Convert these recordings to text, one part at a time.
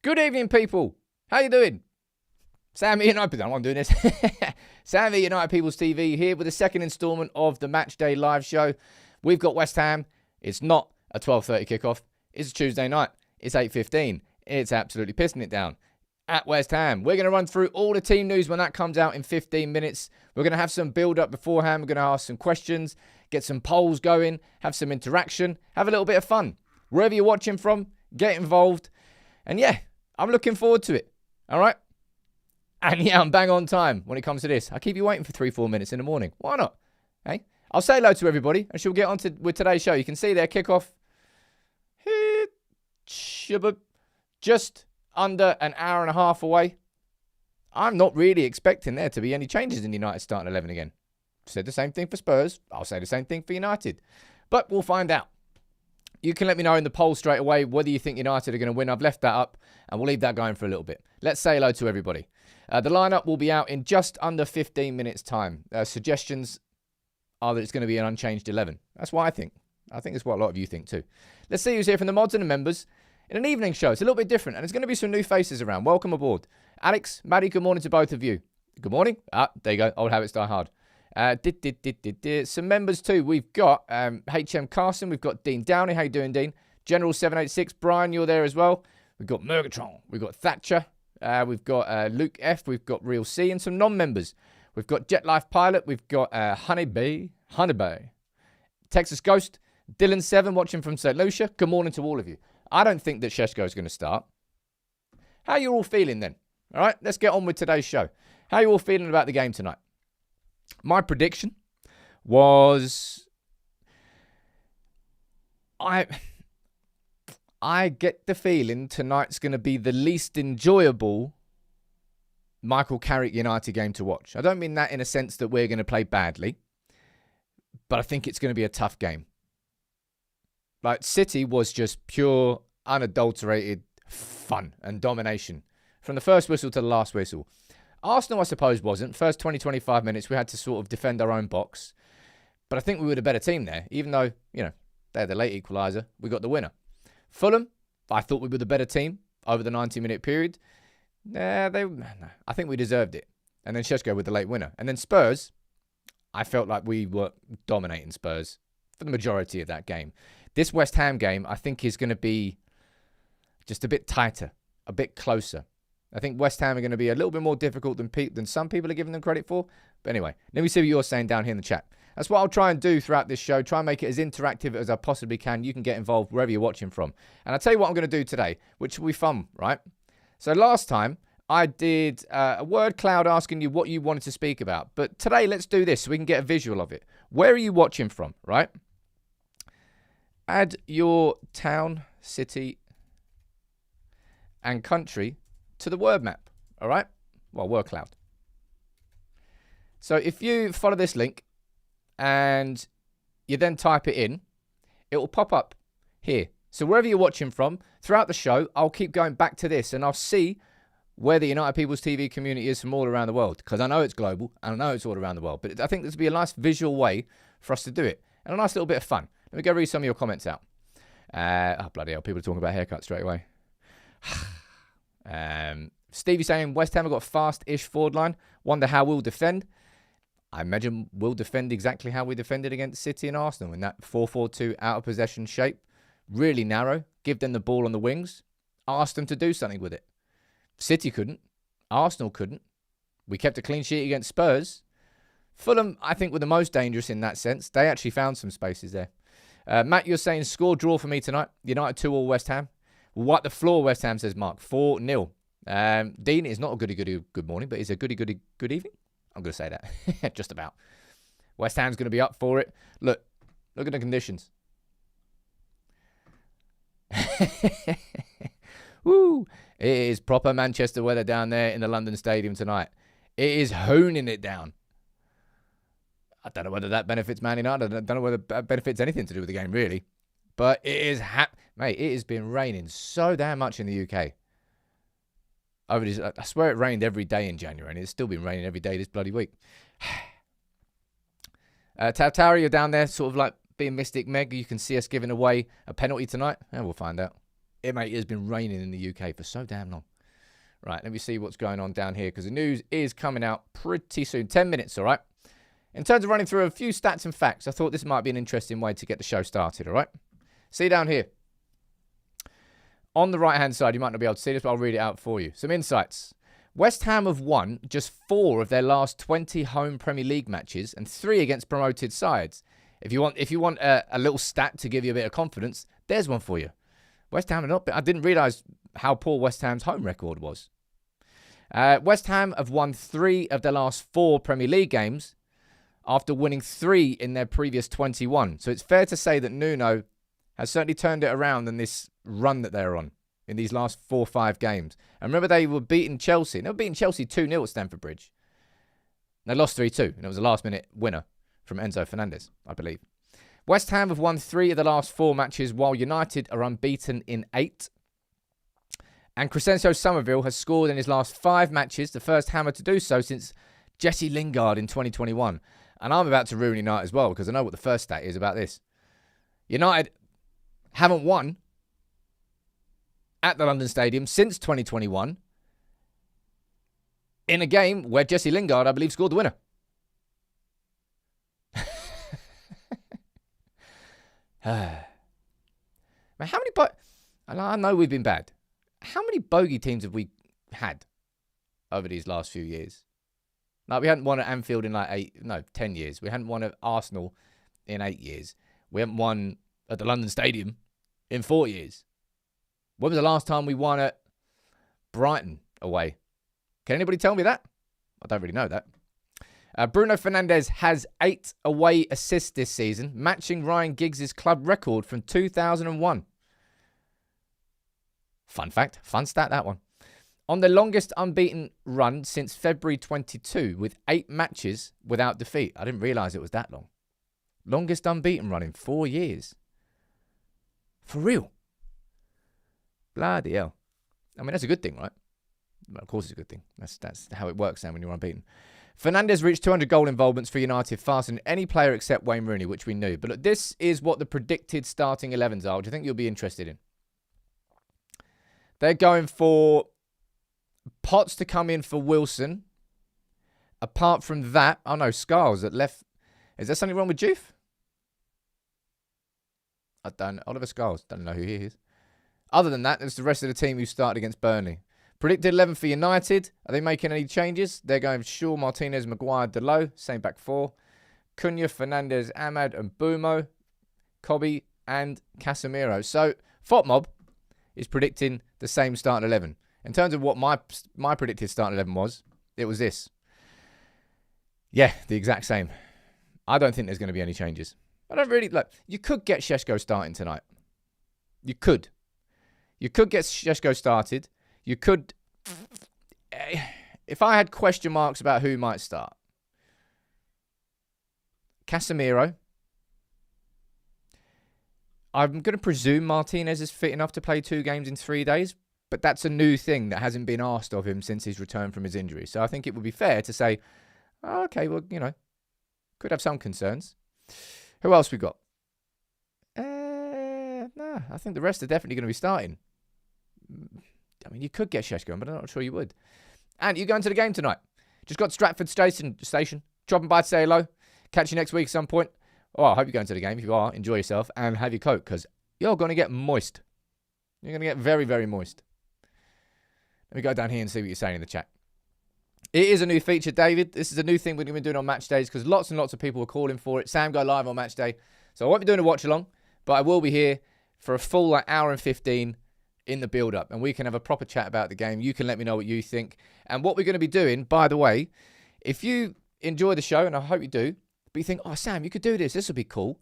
Good evening, people. How you doing? Sam at United. I'm doing this. Sam at United People's TV here with the second instalment of the Matchday live show. We've got West Ham. It's not a 12:30 kickoff. It's a Tuesday night. It's 8:15. It's absolutely pissing it down at West Ham. We're going to run through all the team news when that comes out in 15 minutes. We're going to have some build-up beforehand. We're going to ask some questions, get some polls going, have some interaction, have a little bit of fun. Wherever you're watching from, get involved. And yeah, I'm looking forward to it. All right? And yeah, I'm bang on time when it comes to this. I keep you waiting for 3-4 minutes in the morning. Why not? Hey, I'll say hello to everybody and she'll get on with today's show. You can see their kickoff just under an hour and a half away. I'm not really expecting there to be any changes in United starting 11 again. Said the same thing for Spurs. I'll say the same thing for United. But we'll find out. You can let me know in the poll straight away whether you think United are going to win. I've left that up and we'll leave that going for a little bit. Let's say hello to everybody. The lineup will be out in just under 15 minutes time. Suggestions are that it's going to be an unchanged 11. That's what I think. I think it's what a lot of you think too. Let's see who's here from the mods and the members. In an evening show, it's a little bit different and there's going to be some new faces around. Welcome aboard. Alex, Maddie, good morning to both of you. Good morning. There you go. Old habits die hard. Some members too. We've got HM Carson. We've got Dean Downey. How you doing, Dean? General 786. Brian, you're there as well. We've got Murgatron. We've got Thatcher. We've got Luke F. We've got Real C and some non-members. We've got Jet Life Pilot. We've got Honeybee. Texas Ghost. Dylan 7 watching from St. Lucia. Good morning to all of you. I don't think that Sheshko is going to start. How are you all feeling then? All right, let's get on with today's show. How are you all feeling about the game tonight? My prediction was I get the feeling tonight's going to be the least enjoyable Michael Carrick United game to watch. I don't mean that in a sense that we're going to play badly, but I think it's going to be a tough game. Like, City was just pure, unadulterated fun and domination from the first whistle to the last whistle. Arsenal, I suppose, wasn't. First 20, 25 minutes, we had to sort of defend our own box. But I think we were the better team there, even though, you know, they had the late equaliser. We got the winner. Fulham, I thought we were the better team over the 90-minute period. I think we deserved it. And then Sheshko with the late winner. And then Spurs, I felt like we were dominating Spurs for the majority of that game. This West Ham game, I think, is going to be just a bit tighter, a bit closer. I think West Ham are going to be a little bit more difficult than some people are giving them credit for. But anyway, let me see what you're saying down here in the chat. That's what I'll try and do throughout this show. Try and make it as interactive as I possibly can. You can get involved wherever you're watching from. And I'll tell you what I'm going to do today, which will be fun, right? So last time, I did a word cloud asking you what you wanted to speak about. But today, let's do this so we can get a visual of it. Where are you watching from, right? Add your town, city, and country to the word map, all right? Well, word cloud. So if you follow this link and you then type it in, it will pop up here. So wherever you're watching from, throughout the show, I'll keep going back to this and I'll see where the United People's TV community is from all around the world, because I know it's global and I know it's all around the world. But I think this would be a nice visual way for us to do it and a nice little bit of fun. Let me go read some of your comments out. Oh, bloody hell. People are talking about haircuts straight away. Stevie saying West Ham have got a fast-ish forward line. Wonder how we'll defend. I imagine we'll defend exactly how we defended against City and Arsenal in that 4-4-2 out-of-possession shape. Really narrow. Give them the ball on the wings. Ask them to do something with it. City couldn't. Arsenal couldn't. We kept a clean sheet against Spurs. Fulham, I think, were the most dangerous in that sense. They actually found some spaces there. Matt, you're saying score draw for me tonight. United 2-2 West Ham. Wipe the floor, West Ham, says Mark. 4-0. Dean is not a goody good morning, but it's a goody good evening. I'm going to say that. Just about. West Ham's going to be up for it. Look at the conditions. Woo! It is proper Manchester weather down there in the London Stadium tonight. It is hooning it down. I don't know whether that benefits Man United. I don't know whether that benefits anything to do with the game, really. But it is, mate, it has been raining so damn much in the UK. I swear it rained every day in January, and it's still been raining every day this bloody week. Tautari, you're down there, sort of like being Mystic Meg. You can see us giving away a penalty tonight. And we'll find out. Mate, it has been raining in the UK for so damn long. Right, let me see what's going on down here because the news is coming out pretty soon. 10 minutes, all right? In terms of running through a few stats and facts, I thought this might be an interesting way to get the show started, all right? See down here. On the right-hand side, you might not be able to see this, but I'll read it out for you. Some insights. West Ham have won just 4 of their last 20 home Premier League matches and 3 against promoted sides. If you want a little stat to give you a bit of confidence, there's one for you. West Ham are not. I didn't realise how poor West Ham's home record was. West Ham have won 3 of their last 4 Premier League games after winning 3 in their previous 21. So it's fair to say that Nuno has certainly turned it around in this run that they're on in these last 4 or 5 games. And remember, they were beating Chelsea. They were beating Chelsea 2-0 at Stamford Bridge. They lost 3-2, and it was a last-minute winner from Enzo Fernandez, I believe. West Ham have won 3 of the last 4 matches, while United are unbeaten in 8. And Crescencio Somerville has scored in his last 5 matches, the first Hammer to do so since Jesse Lingard in 2021. And I'm about to ruin United as well, because I know what the first stat is about this. United haven't won at the London Stadium since 2021 in a game where Jesse Lingard, I believe, scored the winner. Man, how many... I know we've been bad. How many bogey teams have we had over these last few years? Like, we hadn't won at Anfield in 10 years. We hadn't won at Arsenal in 8 years. We haven't won at the London Stadium in 4 years. When was the last time we won at Brighton away? Can anybody tell me that? I don't really know that. Bruno Fernandes has 8 away assists this season, matching Ryan Giggs' club record from 2001. Fun fact, fun stat, that one. On the longest unbeaten run since February 22, with 8 matches without defeat. I didn't realise it was that long. Longest unbeaten run in 4 years. For real. Bloody hell. I mean, that's a good thing, right? Well, of course it's a good thing. That's how it works, Sam, when you're unbeaten. Fernandes reached 200 goal involvements for United faster than any player except Wayne Rooney, which we knew. But look, this is what the predicted starting 11s are, which I think you'll be interested in. They're going for Potts to come in for Wilson. Apart from that, oh no, Scarles at left. Is there something wrong with Juve? I don't know. Oliver Scarles. Don't know who he is. Other than that, there's the rest of the team who started against Burnley. Predicted 11 for United. Are they making any changes? They're going Shaw, Martinez, Maguire, Delo. Same back 4. Cunha, Fernandes, Ahmad, and Bumo. Kobe and Casemiro. So, FOTMob is predicting the same starting 11. In terms of what my predicted starting 11 was, it was this. Yeah, the exact same. I don't think there's going to be any changes. I don't really... Look, you could get Šeško starting tonight. You could. You could get Šeško started. You could... If I had question marks about who might start. Casemiro. I'm going to presume Martinez is fit enough to play 2 games in 3 days. But that's a new thing that hasn't been asked of him since his return from his injury. So I think it would be fair to say, oh, okay, well, you know, could have some concerns. Who else we got? No, I think the rest are definitely going to be starting. I mean, you could get Šeško, but I'm not sure you would. And you're going to the game tonight. Just got to Stratford Station. Dropping by to say hello. Catch you next week at some point. Oh, I hope you're going to the game. If you are, enjoy yourself and have your coat because you're going to get moist. You're going to get very, very moist. Let me go down here and see what you're saying in the chat. It is a new feature, David. This is a new thing we're going to be doing on match days because lots and lots of people are calling for it. Sam, go live on match day. So I won't be doing a watch along, but I will be here for a full hour and 15 in the build-up. And we can have a proper chat about the game. You can let me know what you think. And what we're going to be doing, by the way, if you enjoy the show, and I hope you do, but you think, oh, Sam, you could do this. This would be cool.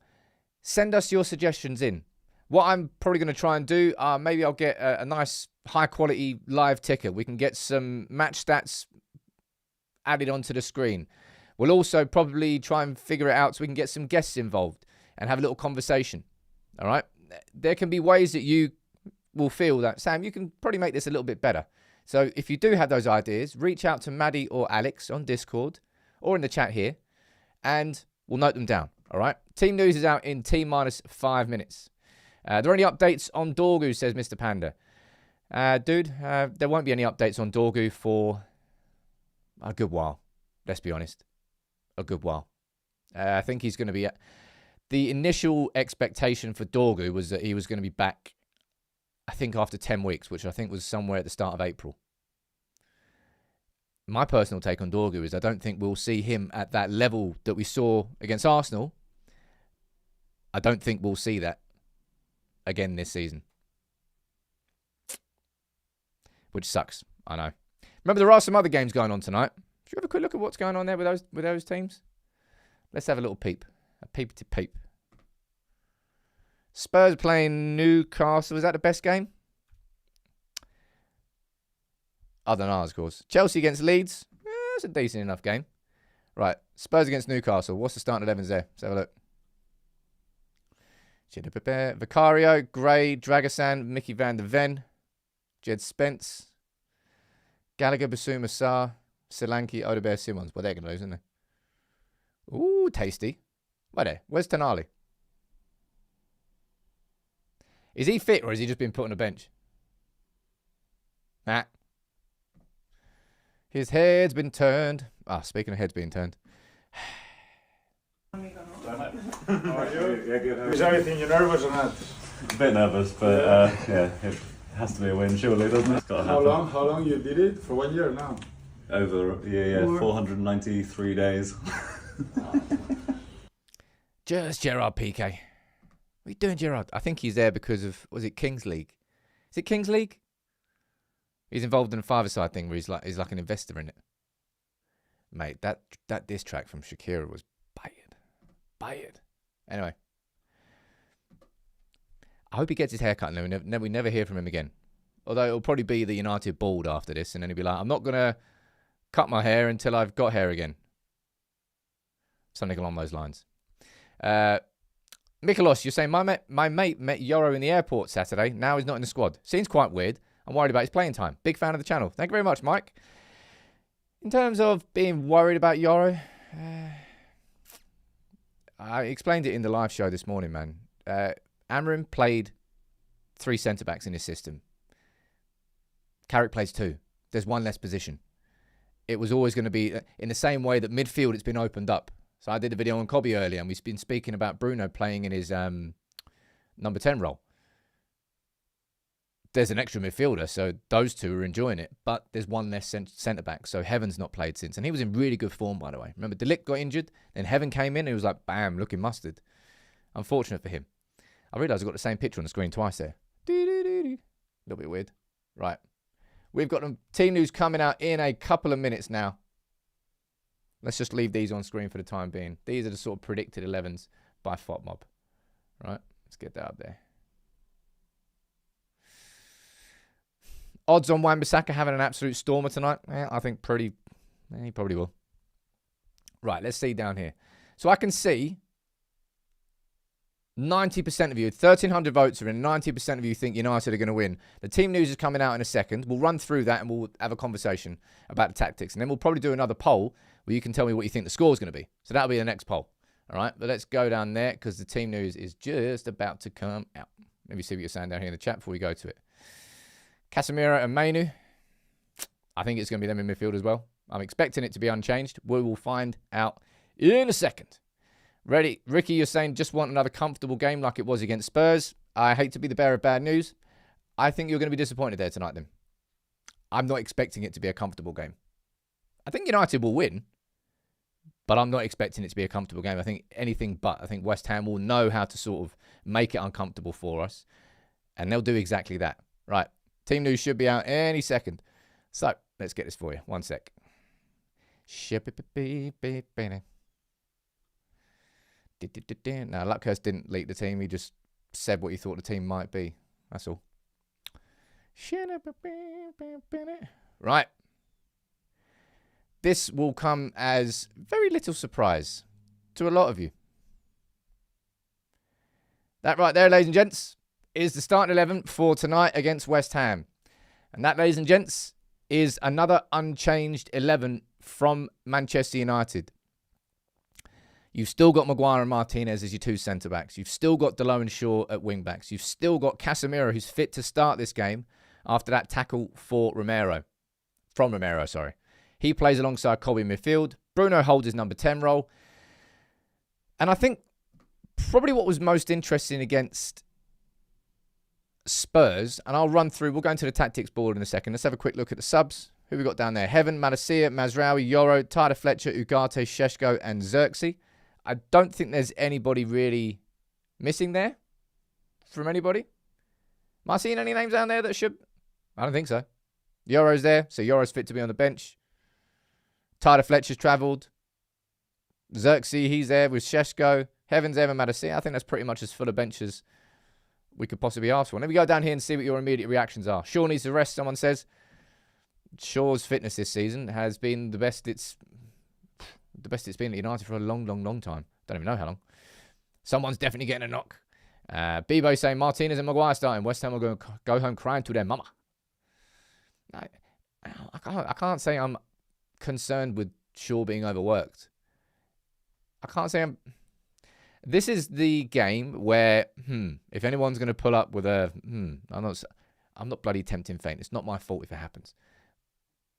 Send us your suggestions in. What I'm probably going to try and do, maybe I'll get a nice high-quality live ticker. We can get some match stats added onto the screen. We'll also probably try and figure it out so we can get some guests involved and have a little conversation. All right? There can be ways that you will feel that, Sam, you can probably make this a little bit better. So if you do have those ideas, reach out to Maddie or Alex on Discord or in the chat here, and we'll note them down. All right? Team news is out in T-minus 5 minutes. Are there any updates on Dorgu, says Mr. Panda? Dude, there won't be any updates on Dorgu for a good while. Let's be honest. A good while. I think he's going to be... The initial expectation for Dorgu was that he was going to be back, I think, after 10 weeks, which I think was somewhere at the start of April. My personal take on Dorgu is I don't think we'll see him at that level that we saw against Arsenal. I don't think we'll see that again this season. Which sucks, I know. Remember, there are some other games going on tonight. Should you have a quick look at what's going on there with those teams? Let's have a little peep. A peep to peep. Spurs playing Newcastle. Was that the best game? Other than ours, of course. Chelsea against Leeds. That's a decent enough game. Right. Spurs against Newcastle. What's the starting 11s there? Let's have a look. Vicario, Gray, Dragosan, Mickey van der Ven, Jed Spence, Gallagher, Basuma, Sarr, Solanke, Odegaard, Simons. Well, they're going to lose, aren't they? Ooh, tasty. Where's Tonali? Is he fit or has he just been put on a bench? Nah. His head's been turned. Speaking of heads being turned. How are you? Yeah, good. Is everything you nervous or not? A bit nervous, but yeah, it has to be a win, surely, doesn't it? It's got to happen. How long you did it? For 1 year now? Over, yeah, 493 days. Just Gerard Piqué. What are you doing, Gerard? I think he's there because of, was it Kings League? Is it Kings League? He's involved in a five-a-side thing where he's like an investor in it. Mate, that diss track from Shakira was bad. Anyway. I hope he gets his hair cut and we never hear from him again. Although it'll probably be the United bald after this, and then he'll be like, I'm not going to cut my hair until I've got hair again. Something along those lines. Mikolos, you're saying, my mate met Yoro in the airport Saturday. Now he's not in the squad. Seems quite weird. I'm worried about his playing time. Big fan of the channel. Thank you very much, Mike. In terms of being worried about Yoro, I explained it in the live show this morning, man. Amorim played 3 centre-backs in his system. Carrick plays 2. There's 1 less position. It was always going to be in the same way that midfield it's been opened up. So I did a video on Cobby earlier, and we've been speaking about Bruno playing in his number 10 role. There's an extra midfielder, so those two are enjoying it. But there's 1 less centre-back, so Heaven's not played since. And he was in really good form, by the way. Remember, De Ligt got injured, then Heaven came in, and he was like, bam, looking mustard. Unfortunate for him. I realised I've got the same picture on the screen twice there. A little bit weird. Right. We've got team news coming out in a couple of minutes now. Let's just leave these on screen for the time being. These are the sort of predicted 11s by FOTMob. Right. Let's get that up there. Odds on Wan-Bissaka having an absolute stormer tonight? I think he probably will. Right, let's see down here. So I can see 90% of you, 1,300 votes are in, 90% of you think United are going to win. The team news is coming out in a second. We'll run through that and we'll have a conversation about the tactics. And then we'll probably do another poll where you can tell me what you think the score is going to be. So that'll be the next poll. All right, but let's go down there because the team news is just about to come out. Let me see what you're saying down here in the chat before we go to it. Casemiro and Mainu. I think it's going to be them in midfield as well. I'm expecting it to be unchanged. We will find out in a second. Ready? Ricky, you're saying just want another comfortable game like it was against Spurs. I hate to be the bearer of bad news. I think you're going to be disappointed there tonight then. I'm not expecting it to be a comfortable game. I think United will win, but I'm not expecting it to be a comfortable game. I think anything but. I think West Ham will know how to sort of make it uncomfortable for us, and they'll do exactly that. Right. Team news should be out any second. So, let's get this for you. 1 sec. Now, Luckhurst didn't leak the team. He just said what he thought the team might be. That's all. Right. This will come as very little surprise to a lot of you. That right there, ladies and gents, is the starting 11 for tonight against West Ham. And that, ladies and gents, is another unchanged 11 from Manchester United. You've still got Maguire and Martinez as your two centre-backs. You've still got Delo and Shaw at wing-backs. You've still got Casemiro, who's fit to start this game after that tackle from Romero. He plays alongside Colby in midfield. Bruno holds his number 10 role. And I think probably what was most interesting against Spurs, and I'll run through, we'll go into the tactics board in a second. Let's have a quick look at the subs. Who we got down there? Heaven, Madassia, Mazraoui, Yoro, Tyler Fletcher, Ugarte, Sheshko, and Xerxes. I don't think there's anybody really missing there from anybody. Am I seeing any names down there that should? I don't think so. Yoro's there, so Yoro's fit to be on the bench. Tyler Fletcher's travelled. Xerxes, he's there with Sheshko. Heaven's there with Madassia. I think that's pretty much as full a bench as we could possibly ask for. Let me go down here and see what your immediate reactions are. Shaw needs to rest, someone says. Shaw's fitness this season has been the best it's been at United for a long, long, long time. Don't even know how long. Someone's definitely getting a knock. Bebo saying Martinez and Maguire starting. West Ham are going to go home crying to their mama. I can't say I'm concerned with Shaw being overworked. I can't say I'm... This is the game where, if anyone's going to pull up with a, I'm not bloody tempting fate. It's not my fault if it happens.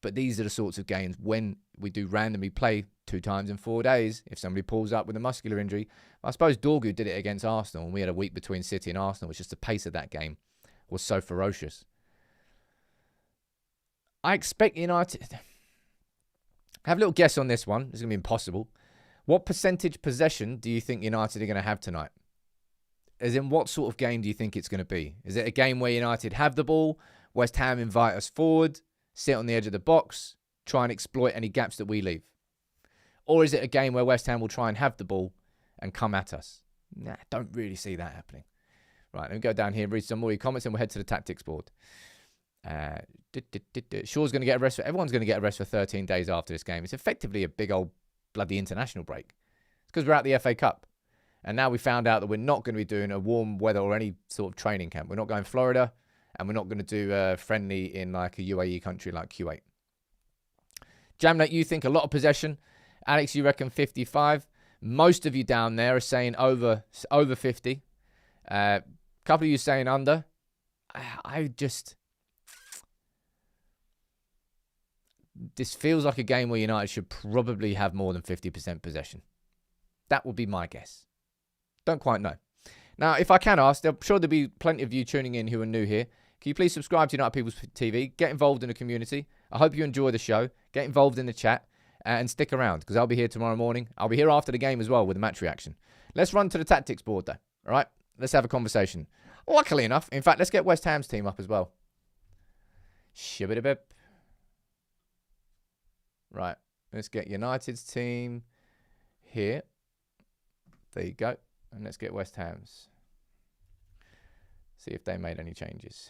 But these are the sorts of games when we do randomly play 2 times in 4 days. If somebody pulls up with a muscular injury, I suppose Dorgu did it against Arsenal, and we had a week between City and Arsenal. It's just the pace of that game was so ferocious. I expect United... Have a little guess on this one. It's going to be impossible. What percentage possession do you think United are going to have tonight? As in, what sort of game do you think it's going to be? Is it a game where United have the ball, West Ham invite us forward, sit on the edge of the box, try and exploit any gaps that we leave? Or is it a game where West Ham will try and have the ball and come at us? Nah, don't really see that happening. Right, let me go down here and read some more of your comments and we'll head to the tactics board. Shaw's going to get a rest. Everyone's going to get a rest for 13 days after this game. It's effectively a big old bloody international break. It's because we're at the FA Cup. And now we found out that we're not going to be doing a warm weather or any sort of training camp. We're not going to Florida. And we're not going to do a friendly in like a UAE country like Kuwait. Jamlet, you think a lot of possession. Alex, you reckon 55. Most of you down there are saying over 50. A couple of you saying under. This feels like a game where United should probably have more than 50% possession. That would be my guess. Don't quite know. Now, if I can ask, I'm sure there'll be plenty of you tuning in who are new here. Can you please subscribe to United People's TV? Get involved in the community. I hope you enjoy the show. Get involved in the chat and stick around because I'll be here tomorrow morning. I'll be here after the game as well with the match reaction. Let's run to the tactics board though. All right? Let's have a conversation. Luckily enough, in fact, let's get West Ham's team up as well. Shibbity-bip. Right. Let's get United's team here. There you go. And let's get West Ham's. See if they made any changes.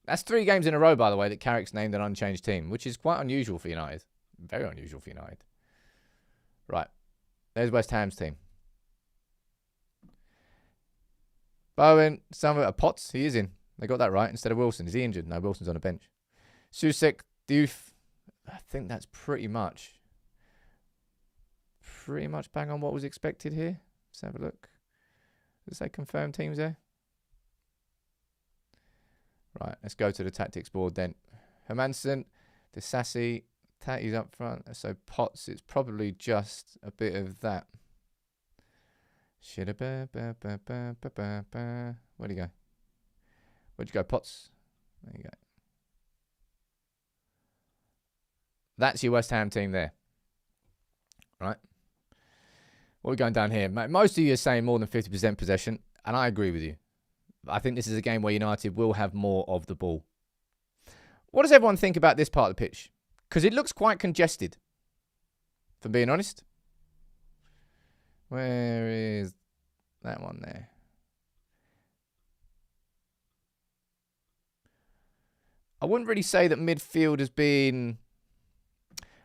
That's 3 games in a row, by the way, that Carrick's named an unchanged team, which is quite unusual for United. Very unusual for United. Right. There's West Ham's team. Bowen, Potts, he is in. They got that right instead of Wilson. Is he injured? No, Wilson's on the bench. Susek, Diouf. I think that's pretty much bang on what was expected here. Let's have a look. Does it say confirmed teams there? Right, let's go to the tactics board then. Hermansen, Disassi, Tatty's up front. So Potts, it's probably just a bit of that. Where'd he go? Where'd you go, Potts? There you go. That's your West Ham team there. Right? What are we going down here? Most of you are saying more than 50% possession, and I agree with you. I think this is a game where United will have more of the ball. What does everyone think about this part of the pitch? Because it looks quite congested, if I'm being honest. Where is that one there? I wouldn't really say that midfield has been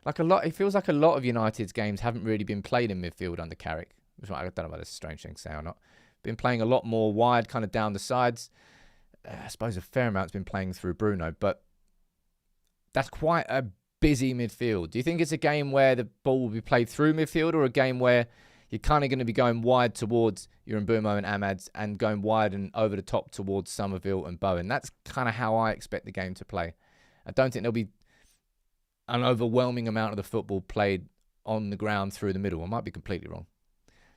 like a lot. It feels like a lot of United's games haven't really been played in midfield under Carrick. Which I don't know whether it's a strange thing to say or not. Been playing a lot more wide, kind of down the sides. I suppose a fair amount's been playing through Bruno, but That's quite a busy midfield. Do you think it's a game where the ball will be played through midfield, or a game where you're kind of going to be going wide towards your Mbeumo and Ahmad's and going wide and over the top towards Somerville and Bowen? That's kind of how I expect the game to play. I don't think there'll be an overwhelming amount of the football played on the ground through the middle. I might be completely wrong.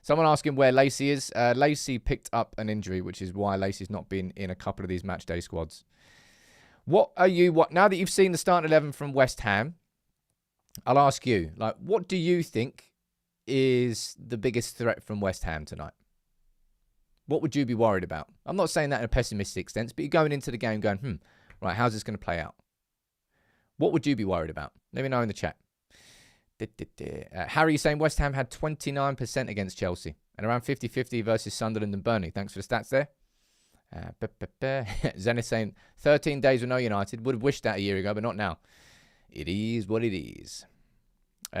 Someone asking where Lacey is. Lacey picked up an injury, which is why Lacey's not been in a couple of these matchday squads. Now that you've seen the starting 11 from West Ham, I'll ask you, what do you think is the biggest threat from West Ham tonight? What would you be worried about? I'm not saying that in a pessimistic sense, but you're going into the game going, right, how's this going to play out? What would you be worried about? Let me know in the chat. Harry saying West Ham had 29% against Chelsea and around 50-50 versus Sunderland and Burnley. Thanks for the stats there. Zenith saying 13 days with no United. Would have wished that a year ago, but not now. It is what it is.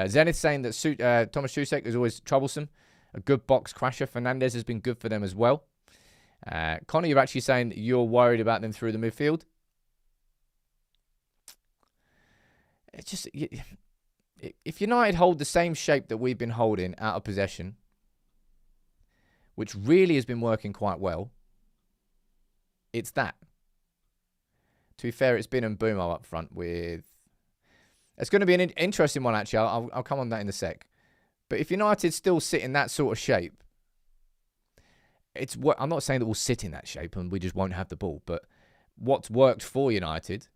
Zenith saying that Thomas Susek is always troublesome. A good box crasher. Fernandez has been good for them as well. Connor, you're actually saying you're worried about them through the midfield. It's just, if United hold the same shape that we've been holding out of possession, which really has been working quite well, it's that. To be fair, it's been Mbeumo up front with... It's going to be an interesting one, actually. I'll come on that in a sec. But if United still sit in that sort of shape, I'm not saying that we'll sit in that shape and we just won't have the ball, but what's worked for United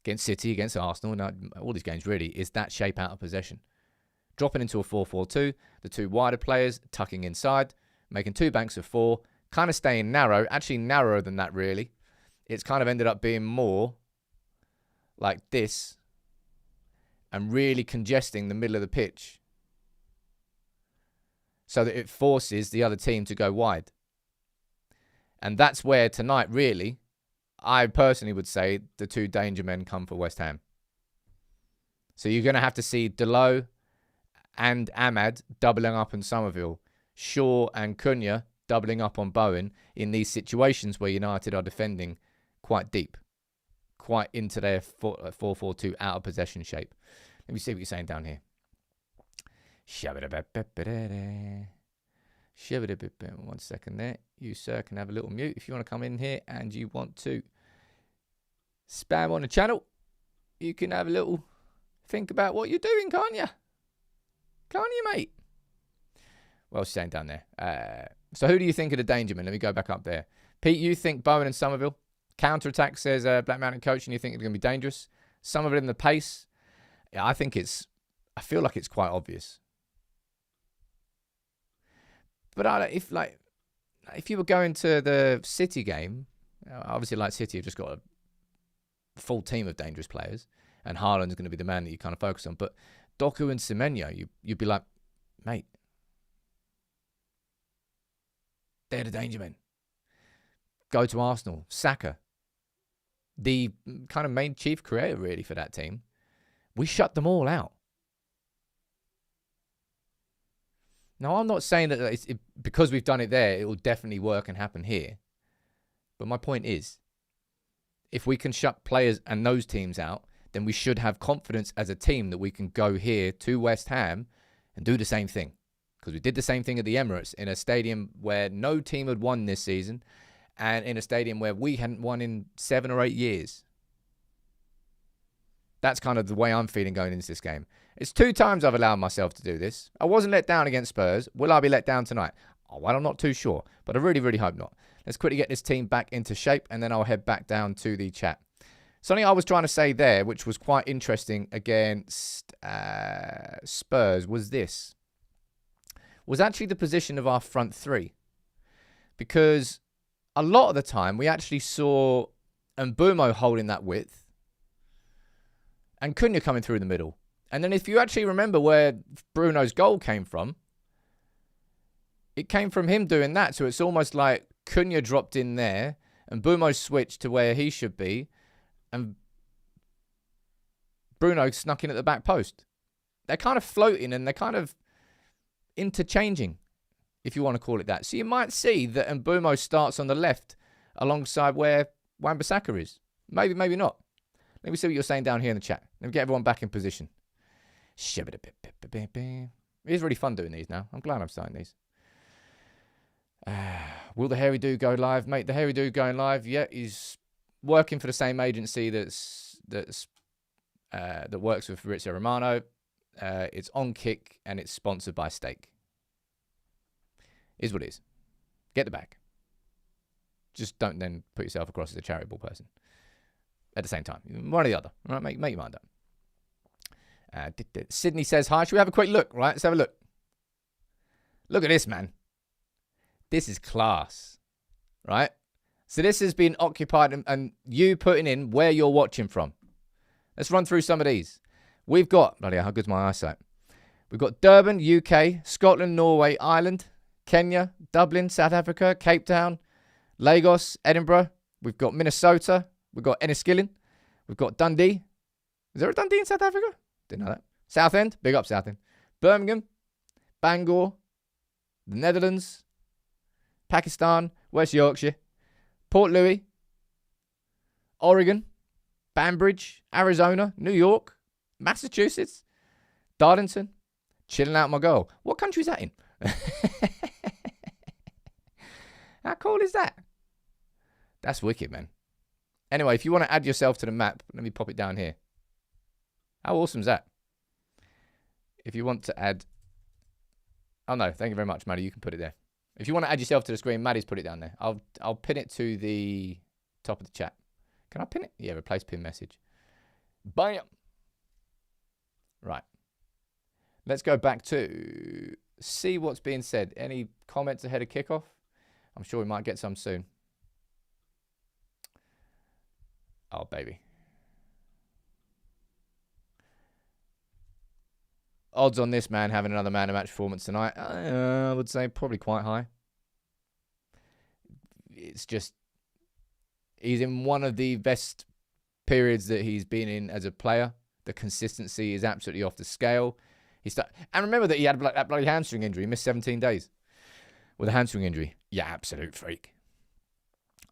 against City, against Arsenal, and all these games really, is that shape out of possession. Dropping into a 4-4-2, the two wider players tucking inside, making two banks of four, kind of staying narrow, actually narrower than that really. It's kind of ended up being more like this and really congesting the middle of the pitch so that it forces the other team to go wide. And that's where tonight really, I personally would say the two danger men come for West Ham. So you're going to have to see Delo and Ahmad doubling up on Somerville, Shaw and Cunha doubling up on Bowen in these situations where United are defending quite deep, quite into their 4-4-2 out of possession shape. Let me see what you're saying down here. One second there. You, sir, can have a little mute if you want to come in here and you want to spam on the channel. You can have a little think about what you're doing, can't you? Can't you, mate? What else are you saying down there? So who do you think are the danger men? Let me go back up there. Pete, you think Bowen and Somerville? Counter-attack, says Black Mountain Coach, and you think it's going to be dangerous? Somerville in the pace? Yeah, I feel like it's quite obvious. But if you were going to the City game, obviously like City have just got a full team of dangerous players, and Haaland's going to be the man that you kind of focus on. But Doku and Semenyo, you'd be like, mate, they're the danger men. Go to Arsenal, Saka, the kind of main chief creator really for that team. We shut them all out. Now, I'm not saying that because we've done it there, it will definitely work and happen here. But my point is, if we can shut players and those teams out, then we should have confidence as a team that we can go here to West Ham and do the same thing. Because we did the same thing at the Emirates in a stadium where no team had won this season and in a stadium where we hadn't won in 7 or 8 years. That's kind of the way I'm feeling going into this game. It's 2 times I've allowed myself to do this. I wasn't let down against Spurs. Will I be let down tonight? Oh, well, I'm not too sure, but I really, really hope not. Let's quickly get this team back into shape, and then I'll head back down to the chat. Something I was trying to say there, which was quite interesting against Spurs, was this. Was actually the position of our front three. Because a lot of the time, we actually saw Mbeumo holding that width, and Cunha coming through the middle. And then if you actually remember where Bruno's goal came from, it came from him doing that. So it's almost like Cunha dropped in there and Mbeumo switched to where he should be. And Bruno snuck in at the back post. They're kind of floating and they're kind of interchanging, if you want to call it that. So you might see that Mbeumo starts on the left alongside where Wan-Bissaka is. Maybe, maybe not. Let me see what you're saying down here in the chat. Let me get everyone back in position. It is really fun doing these now. I'm glad I'm starting these. Will the Hairy Dude go live? Mate, the Hairy Dude going live. Yeah, he's working for the same agency that works with Fabrizio Romano. It's on Kick and it's sponsored by Steak. Is what it is. Get the bag. Just don't then put yourself across as a charitable person. At the same time, one or the other. All right, make your mind up. Sydney says hi. Should we have a quick look? Right, let's have a look. Look at this, man. This is class, right? So this has been occupied and you putting in where you're watching from. Let's run through some of these. We've got, bloody hell, how good's my eyesight? We've got Durban, UK, Scotland, Norway, Ireland, Kenya, Dublin, South Africa, Cape Town, Lagos, Edinburgh. We've got Minnesota. We've got Enniskillen. We've got Dundee. Is there a Dundee in South Africa? Didn't know that. Southend. Big up Southend. Birmingham. Bangor. The Netherlands. Pakistan. West Yorkshire. Port Louis. Oregon. Banbridge. Arizona. New York. Massachusetts. Darlington. Chilling out my girl. What country is that in? How cool is that? That's wicked, man. Anyway, if you want to add yourself to the map, let me pop it down here. How awesome is that? If you want to add... Oh, no. Thank you very much, Maddie. You can put it there. If you want to add yourself to the screen, Maddie's put it down there. I'll pin it to the top of the chat. Can I pin it? Yeah, replace pin message. Bam! Right. Let's go back to see what's being said. Any comments ahead of kickoff? I'm sure we might get some soon. Oh, baby. Odds on this man having another man of match performance tonight, I would say probably quite high. It's just, he's in one of the best periods that he's been in as a player. The consistency is absolutely off the scale. And remember that he had that bloody hamstring injury. He missed 17 days with a hamstring injury. Yeah, absolute freak.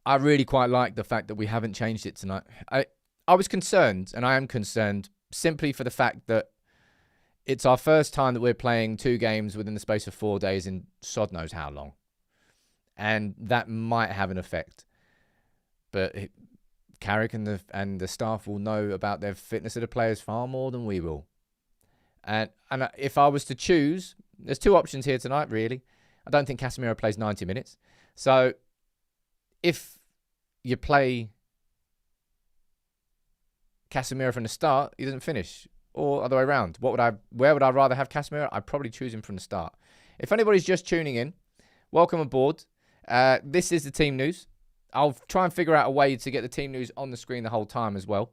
I really quite like the fact that we haven't changed it tonight. I was concerned, and I am concerned, simply for the fact that it's our first time that we're playing 2 games within the space of 4 days in sod knows how long. And that might have an effect. But Carrick and the staff will know about their fitness of the players far more than we will. And if I was to choose, there's 2 options here tonight, really. I don't think Casemiro plays 90 minutes. So if you play Casemiro from the start, he doesn't finish. Or other way around. Where would I rather have Casemiro? I'd probably choose him from the start. If anybody's just tuning in, welcome aboard. This is the team news. I'll try and figure out a way to get the team news on the screen the whole time as well.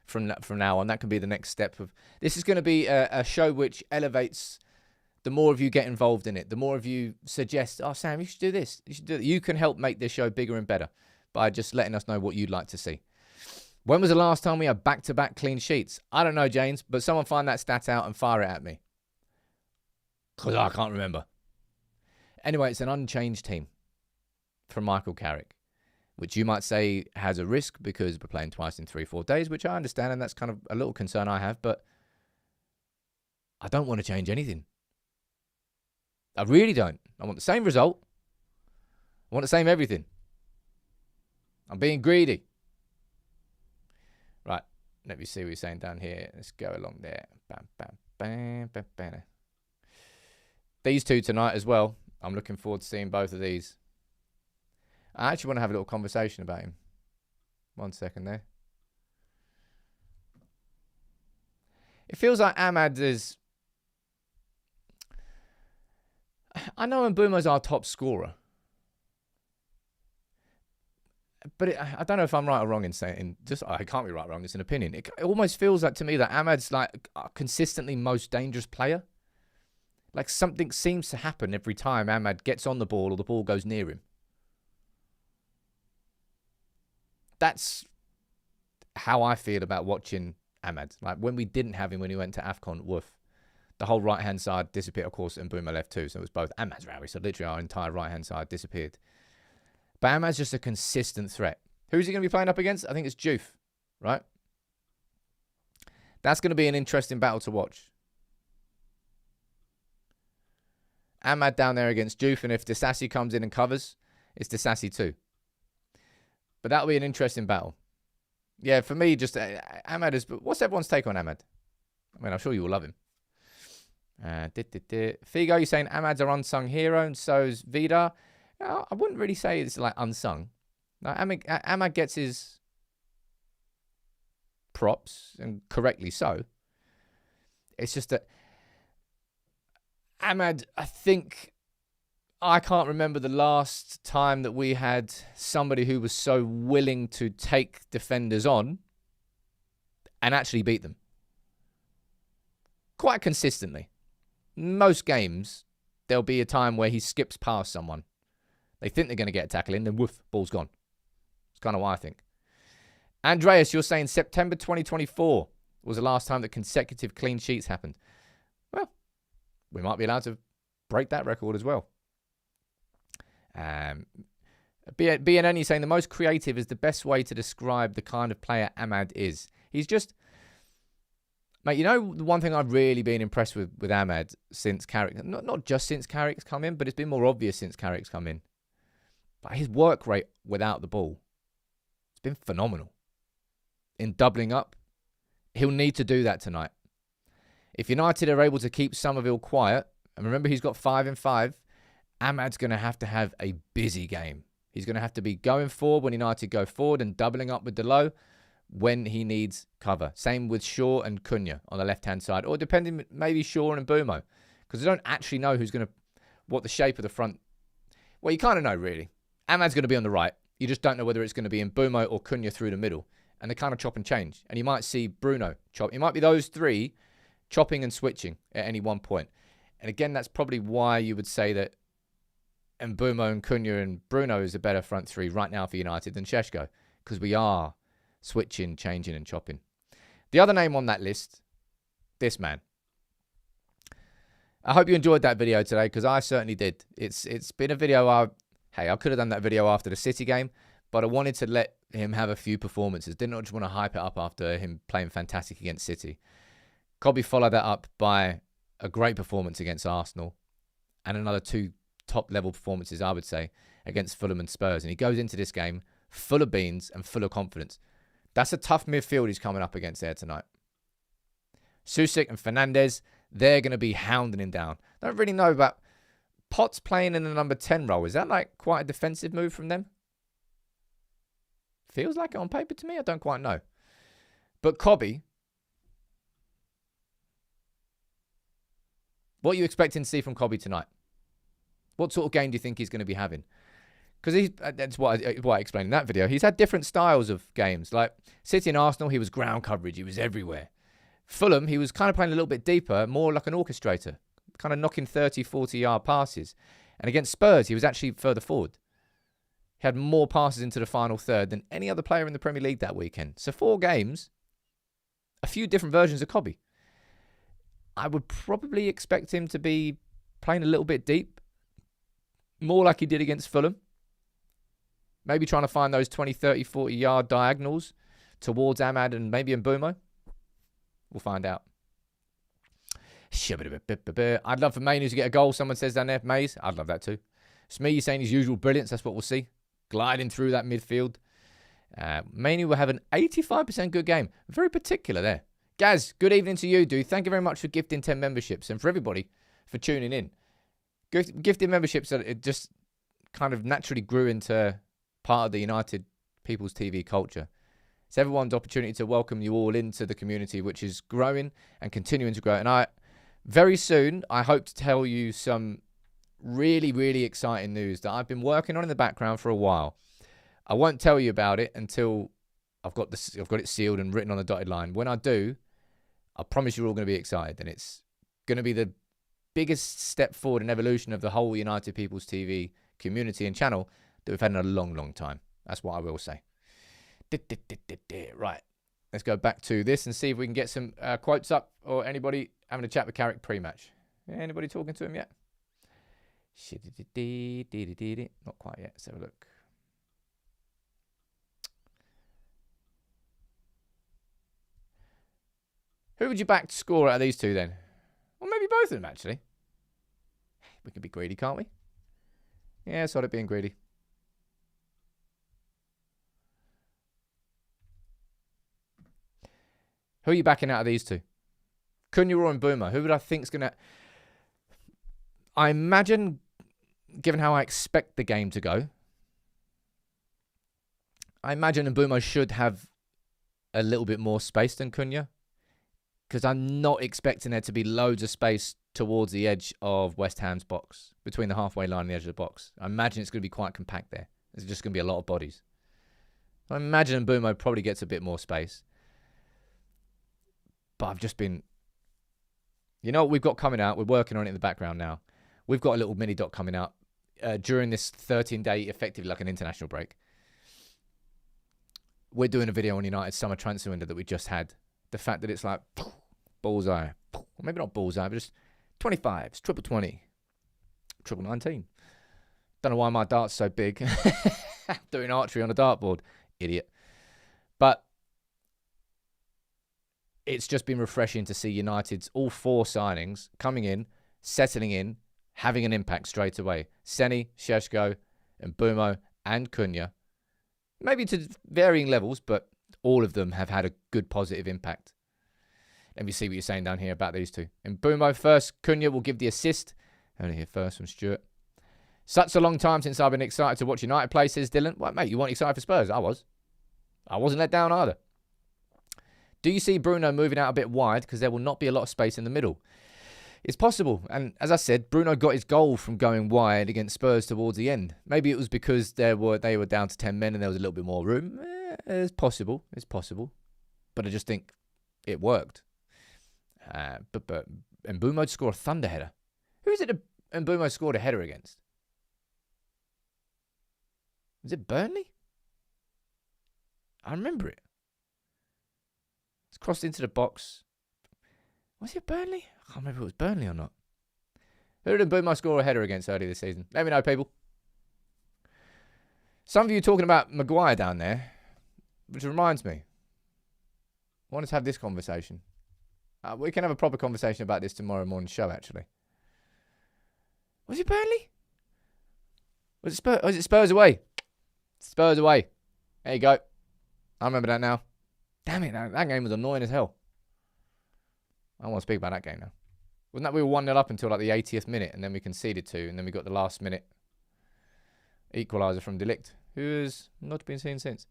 From now on, that can be the next step of. This is going to be a show which elevates. The more of you get involved in it, the more of you suggest, oh, Sam, you should do this. You should do that. You can help make this show bigger and better by just letting us know what you'd like to see. When was the last time we had back-to-back clean sheets? I don't know, James, but someone find that stat out and fire it at me. Because I can't remember. Anyway, it's an unchanged team from Michael Carrick, which you might say has a risk because we're playing twice in 3-4 days, which I understand, and that's kind of a little concern I have, but I don't want to change anything. I really don't. I want the same result. I want the same everything. I'm being greedy. Right. Let me see what you're saying down here. Let's go along there. Bam, bam, bam, bam, bam. These 2 tonight as well. I'm looking forward to seeing both of these. I actually want to have a little conversation about him. 1 second there. It feels like Ahmad is... I know Mbeumo's our top scorer. But I don't know if I'm right or wrong in saying... I can't be right or wrong. It's an opinion. It almost feels like to me that Ahmad's like a consistently most dangerous player. Like something seems to happen every time Ahmad gets on the ball or the ball goes near him. That's how I feel about watching Ahmad. Like when we didn't have him when he went to AFCON, woof. The whole right-hand side disappeared. Of course, and Mbeumo left too. So it was both Ahmad's rally. So literally our entire right-hand side disappeared. But Ahmad's just a consistent threat. Who's he going to be playing up against? I think it's Juve. right? That's going to be an interesting battle to watch. Ahmad down there against Joof, and if Disasi comes in and covers, it's Disasi too. But that'll be an interesting battle. Yeah, for me, just Ahmad is... What's everyone's take on Ahmad? I mean, I'm sure you will love him. Figo, you're saying Ahmad's our unsung hero, and so's Vidar. I wouldn't really say it's like unsung. Like, Ahmad gets his props, and correctly so. It's just that Ahmad, I think, I can't remember the last time that we had somebody who was so willing to take defenders on and actually beat them. Quite consistently. Most games, there'll be a time where he skips past someone. They think they're going to get a tackle in, then woof, ball's gone. It's kind of why I think. Andreas, you're saying September 2024 was the last time that consecutive clean sheets happened. Well, we might be allowed to break that record as well. BNN saying the most creative is the best way to describe the kind of player Ahmad is. He's just... Mate, you know, the one thing I've really been impressed with Ahmad since Carrick, not just since Carrick's come in, but it's been more obvious since Carrick's come in. But his work rate without the ball, it's been phenomenal. In doubling up, he'll need to do that tonight. If United are able to keep Somerville quiet, and remember he's got 5 in 5, Ahmad's going to have a busy game. He's going to have to be going forward when United go forward and doubling up with Delo when he needs cover. Same with Shaw and Cunha on the left-hand side. Or depending, maybe Shaw and Mbumo. Because they don't actually know what the shape of the front... Well, you kind of know, really. Ahmad's going to be on the right. You just don't know whether it's going to be Mbumo or Cunha through the middle. And they kind of chop and change. And you might see Bruno chop. It might be those three chopping and switching at any one point. And again, that's probably why you would say that Mbumo and Cunha and Bruno is a better front three right now for United than Šeško. Because we are switching, changing and chopping. The other name on that list, this man. I hope you enjoyed that video today, because I certainly did. It's been a video I could have done that video after the City game, but I wanted to let him have a few performances. Didn't just want to hype it up after him playing fantastic against City. Cobby followed that up by a great performance against Arsenal and another 2 top-level performances, I would say, against Fulham and Spurs. And he goes into this game full of beans and full of confidence. That's a tough midfield he's coming up against there tonight. Susik and Fernandez, they're going to be hounding him down. Don't really know about Potts playing in the number 10 role. Is that like quite a defensive move from them? Feels like it on paper to me. I don't quite know. But Cobby, what are you expecting to see from Cobby tonight? What sort of game do you think he's going to be having? Because that's what I explained in that video. He's had different styles of games. Like City and Arsenal, he was ground coverage. He was everywhere. Fulham, he was kind of playing a little bit deeper, more like an orchestrator, kind of knocking 30, 40-yard passes. And against Spurs, he was actually further forward. He had more passes into the final third than any other player in the Premier League that weekend. So 4 games, a few different versions of Cobby. I would probably expect him to be playing a little bit deep, more like he did against Fulham. Maybe trying to find those 20, 30, 40-yard diagonals towards Ahmad and maybe Mbumo. We'll find out. I'd love for Mainu to get a goal. Someone says down there, Mays. I'd love that too. Smee saying his usual brilliance. That's what we'll see. Gliding through that midfield. Mainu will have an 85% good game. Very particular there. Gaz, good evening to you, dude. Thank you very much for gifting 10 memberships and for everybody for tuning in. Gifting memberships, it just kind of naturally grew into part of the United People's TV culture. It's everyone's opportunity to welcome you all into the community, which is growing and continuing to grow. And very soon, I hope to tell you some really, really exciting news that I've been working on in the background for a while. I won't tell you about it until I've got it sealed and written on the dotted line. When I do, I promise you're all going to be excited. And it's going to be the biggest step forward in evolution of the whole United People's TV community and channel that we've had in a long, long time. That's what I will say. Right. Let's go back to this and see if we can get some quotes up, or anybody having a chat with Carrick pre-match. Anybody talking to him yet? Not quite yet. Let's have a look. Who would you back to score out of these two then? Or maybe both of them, actually. We can be greedy, can't we? Yeah, sort of being greedy. Who are you backing out of these two? Cunha or Mbeumo? Who would I think is going to... I imagine, given how I expect the game to go, I imagine Mbeumo should have a little bit more space than Cunha. Because I'm not expecting there to be loads of space towards the edge of West Ham's box, between the halfway line and the edge of the box. I imagine it's going to be quite compact there. There's just going to be a lot of bodies. I imagine Mbeumo probably gets a bit more space. But I've just been... You know what we've got coming out? We're working on it in the background now. We've got a little mini doc coming out during this 13-day, effectively like an international break. We're doing a video on United's summer transfer window that we just had. The fact that it's like bullseye. Or maybe not bullseye, but just 25s, triple 20, triple 19. Don't know why my dart's so big. Doing archery on a dartboard. Idiot. But it's just been refreshing to see United's all 4 signings coming in, settling in, having an impact straight away. Seni, Šeško, and Mbeumo and Cunha. Maybe to varying levels, but all of them have had a good positive impact. Let me see what you're saying down here about these two. And Mbeumo first, Cunha will give the assist. Only here first from Stuart. Such a long time since I've been excited to watch United play, says Dylan. Well, mate, you weren't excited for Spurs. I was. I wasn't let down either. Do you see Bruno moving out a bit wide because there will not be a lot of space in the middle? It's possible. And as I said, Bruno got his goal from going wide against Spurs towards the end. Maybe it was because they were down to 10 men and there was a little bit more room. It's possible. It's possible. But I just think it worked. But Mbeumo scored a thunder header. Who is it that Mbeumo scored a header against? Was it Burnley? I remember it. It's crossed into the box. Was it Burnley? I can't remember if it was Burnley or not. Who did Mbeumo score a header against earlier this season? Let me know, people. Some of you talking about Maguire down there, which reminds me. I want us to have this conversation. We can have a proper conversation about this tomorrow morning show, actually. Was it Burnley? Was it Spurs away? Spurs away. There you go. I remember that now. Damn it, that game was annoying as hell. I don't want to speak about that game now. Wasn't that we were 1-0 up until like the 80th minute and then we conceded 2 and then we got the last minute equaliser from De Ligt, who has not been seen since.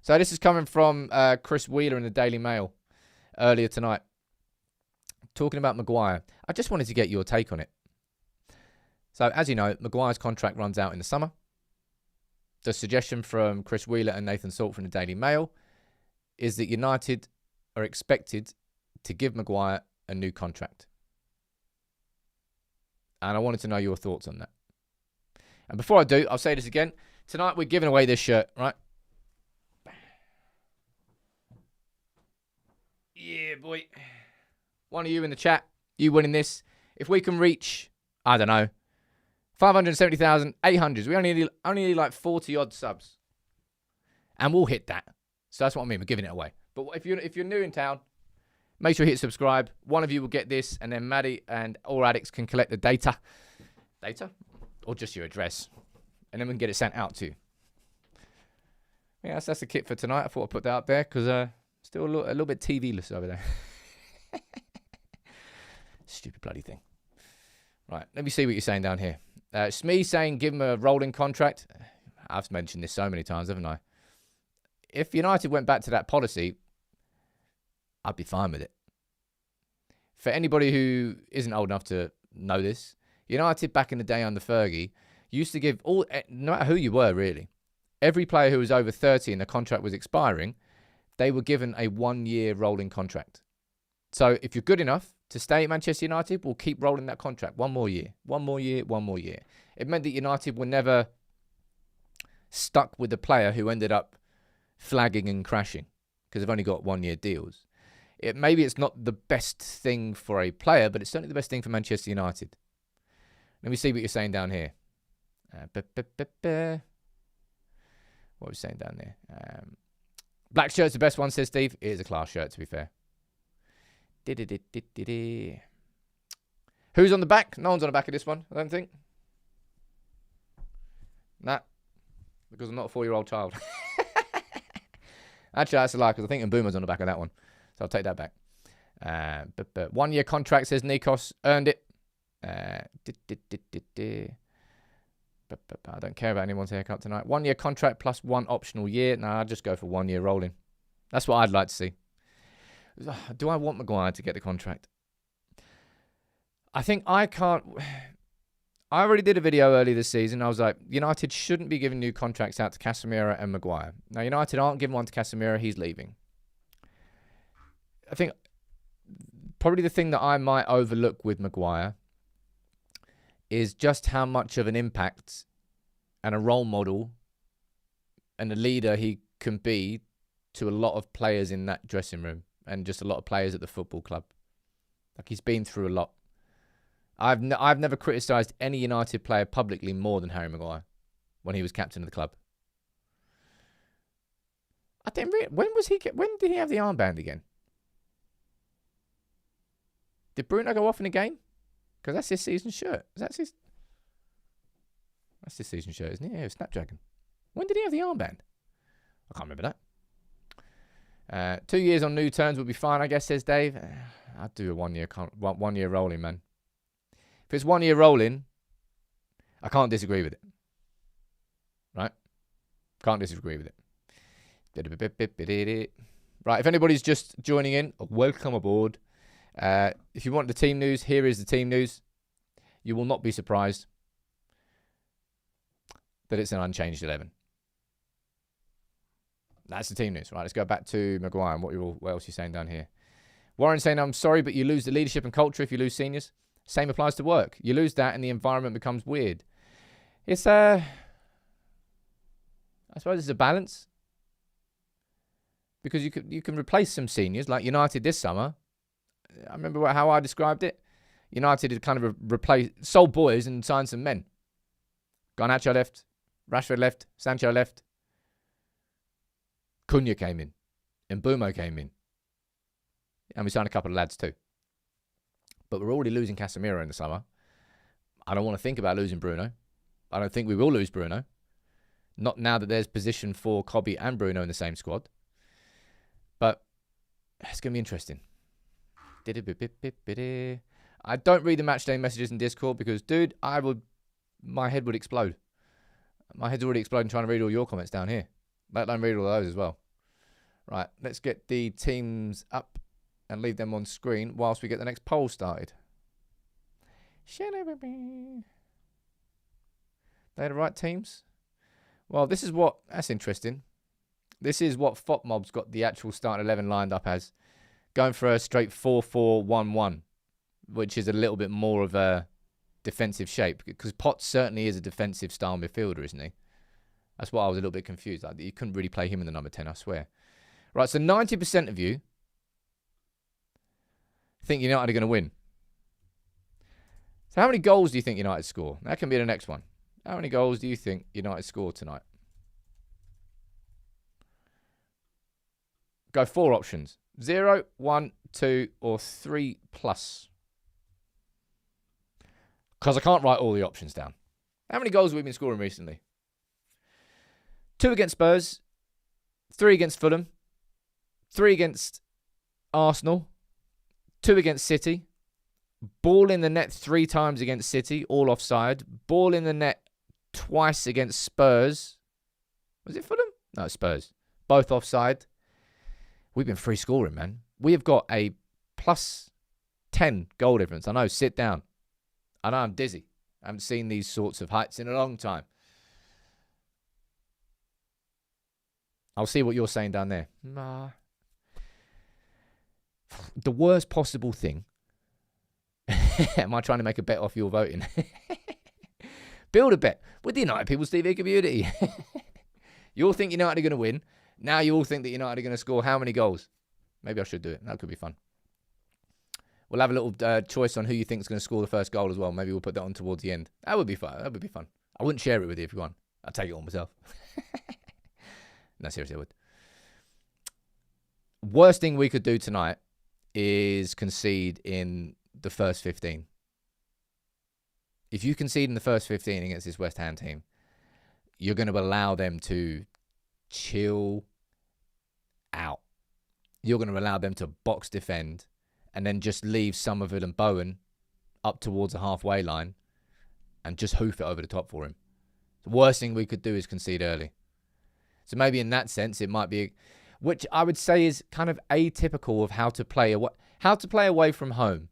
So this is coming from Chris Wheeler in the Daily Mail earlier tonight. Talking about Maguire. I just wanted to get your take on it. So as you know, Maguire's contract runs out in the summer. The suggestion from Chris Wheeler and Nathan Salt from the Daily Mail is that United are expected to give Maguire a new contract. And I wanted to know your thoughts on that. And before I do, I'll say this again. Tonight we're giving away this shirt, right? Yeah, boy. One of you in the chat, you winning this. If we can reach, I don't know, 570,800. We only need like 40 odd subs. And we'll hit that. So that's what I mean. We're giving it away. But if you're new in town, make sure you hit subscribe. One of you will get this, and then Maddie and all addicts can collect the data. Data? Or just your address. And then we can get it sent out to you. Yeah, that's the kit for tonight. I thought I'd put that up there because still a little bit TV-less over there. Stupid bloody thing. Right, let me see what you're saying down here. Smee saying give him a rolling contract. I've mentioned this so many times, haven't I? If United went back to that policy, I'd be fine with it. For anybody who isn't old enough to know this, United back in the day under Fergie used to give all, no matter who you were really, every player who was over 30 and the contract was expiring, they were given a 1-year rolling contract. So if you're good enough to stay at Manchester United, we'll keep rolling that contract. 1 more year, 1 more year, 1 more year. It meant that United were never stuck with a player who ended up flagging and crashing because they've only got 1-year deals. Maybe it's not the best thing for a player, but it's certainly the best thing for Manchester United. Let me see what you're saying down here. What are we saying down there? Black shirt's the best one, says Steve. It is a class shirt, to be fair. Who's on the back? No one's on the back of this one, I don't think. Nah, because I'm not a 4-year-old child. Actually, that's a lie, because I think Mbeumo's on the back of that one. So I'll take that back. But 1-year contract, says Nikos. Earned it. But I don't care about anyone's haircut tonight. 1-year contract plus 1 optional year. Nah, I'll just go for 1 year rolling. That's what I'd like to see. Do I want Maguire to get the contract? I think I can't. I already did a video early this season. I was like, United shouldn't be giving new contracts out to Casemiro and Maguire. Now, United aren't giving one to Casemiro. He's leaving. I think probably the thing that I might overlook with Maguire is just how much of an impact and a role model and a leader he can be to a lot of players in that dressing room and just a lot of players at the football club. Like, he's been through a lot. I've never criticised any United player publicly more than Harry Maguire when he was captain of the club. I think, when did he have the armband again? Did Bruno go off in a game? Because that's his season shirt. That's his season shirt, isn't it? Yeah, Snapdragon. When did he have the armband? I can't remember that. 2 years on new terms would be fine, I guess, says Dave. I'd do a 1 year rolling, man. If it's 1 year rolling, I can't disagree with it. Right? Can't disagree with it. Right, if anybody's just joining in, welcome aboard. If you want the team news, here is the team news. You will not be surprised that it's an unchanged 11. That's the team news. Right, let's go back to Maguire and what else are you saying down here? Warren saying, I'm sorry, but you lose the leadership and culture if you lose seniors. Same applies to work. You lose that and the environment becomes weird. It's I suppose it's a balance. Because you can replace some seniors, like United this summer. I remember how I described it. United had kind of sold boys and signed some men. Garnacho left, Rashford left, Sancho left. Cunha came in. Mbeumo came in. And we signed a couple of lads too. But we're already losing Casemiro in the summer. I don't want to think about losing Bruno. I don't think we will lose Bruno. Not now that there's position for Kobe and Bruno in the same squad. But it's going to be interesting. I don't read the matchday messages in Discord because, dude, my head would explode. My head's already exploding trying to read all your comments down here. Let alone read all those as well. Right, let's get the teams up and leave them on screen whilst we get the next poll started. They're the right teams? Well, that's interesting. This is what FOTMob's got the actual starting 11 lined up as. Going for a straight 4-4-1-1, which is a little bit more of a defensive shape. Because Potts certainly is a defensive style midfielder, isn't he? That's why I was a little bit confused. Like, you couldn't really play him in the number 10, I swear. Right, so 90% of you think United are going to win. So how many goals do you think United score? That can be the next one. How many goals do you think United score tonight? Go 4 options. 0, 1, 2, or 3 plus. Because I can't write all the options down. How many goals have we been scoring recently? 2 against Spurs. 3 against Fulham. 3 against Arsenal. 2 against City. Ball in the net 3 times against City, all offside. Ball in the net twice against Spurs. Was it Fulham? No, Spurs. Both offside. We've been free scoring, man. We have got a plus 10 goal difference. I know, sit down. I know I'm dizzy. I haven't seen these sorts of heights in a long time. I'll see what you're saying down there. Nah. The worst possible thing. Am I trying to make a bet off your voting? Build a bet with the United People's TV community. You all think United are going to win. Now you all think that United are going to score how many goals? Maybe I should do it. That could be fun. We'll have a little choice on who you think is going to score the first goal as well. Maybe we'll put that on towards the end. That would be fun. That would be fun. I wouldn't share it with you if you want. I'll take it on myself. No, seriously, I would. Worst thing we could do tonight is concede in the first 15. If you concede in the first 15 against this West Ham team, you're going to allow them to chill out. You're going to allow them to box defend and then just leave Somerville and Bowen up towards the halfway line and just hoof it over the top for him. The worst thing we could do is concede early. So maybe in that sense, it might be, which I would say is kind of atypical of how to play away from home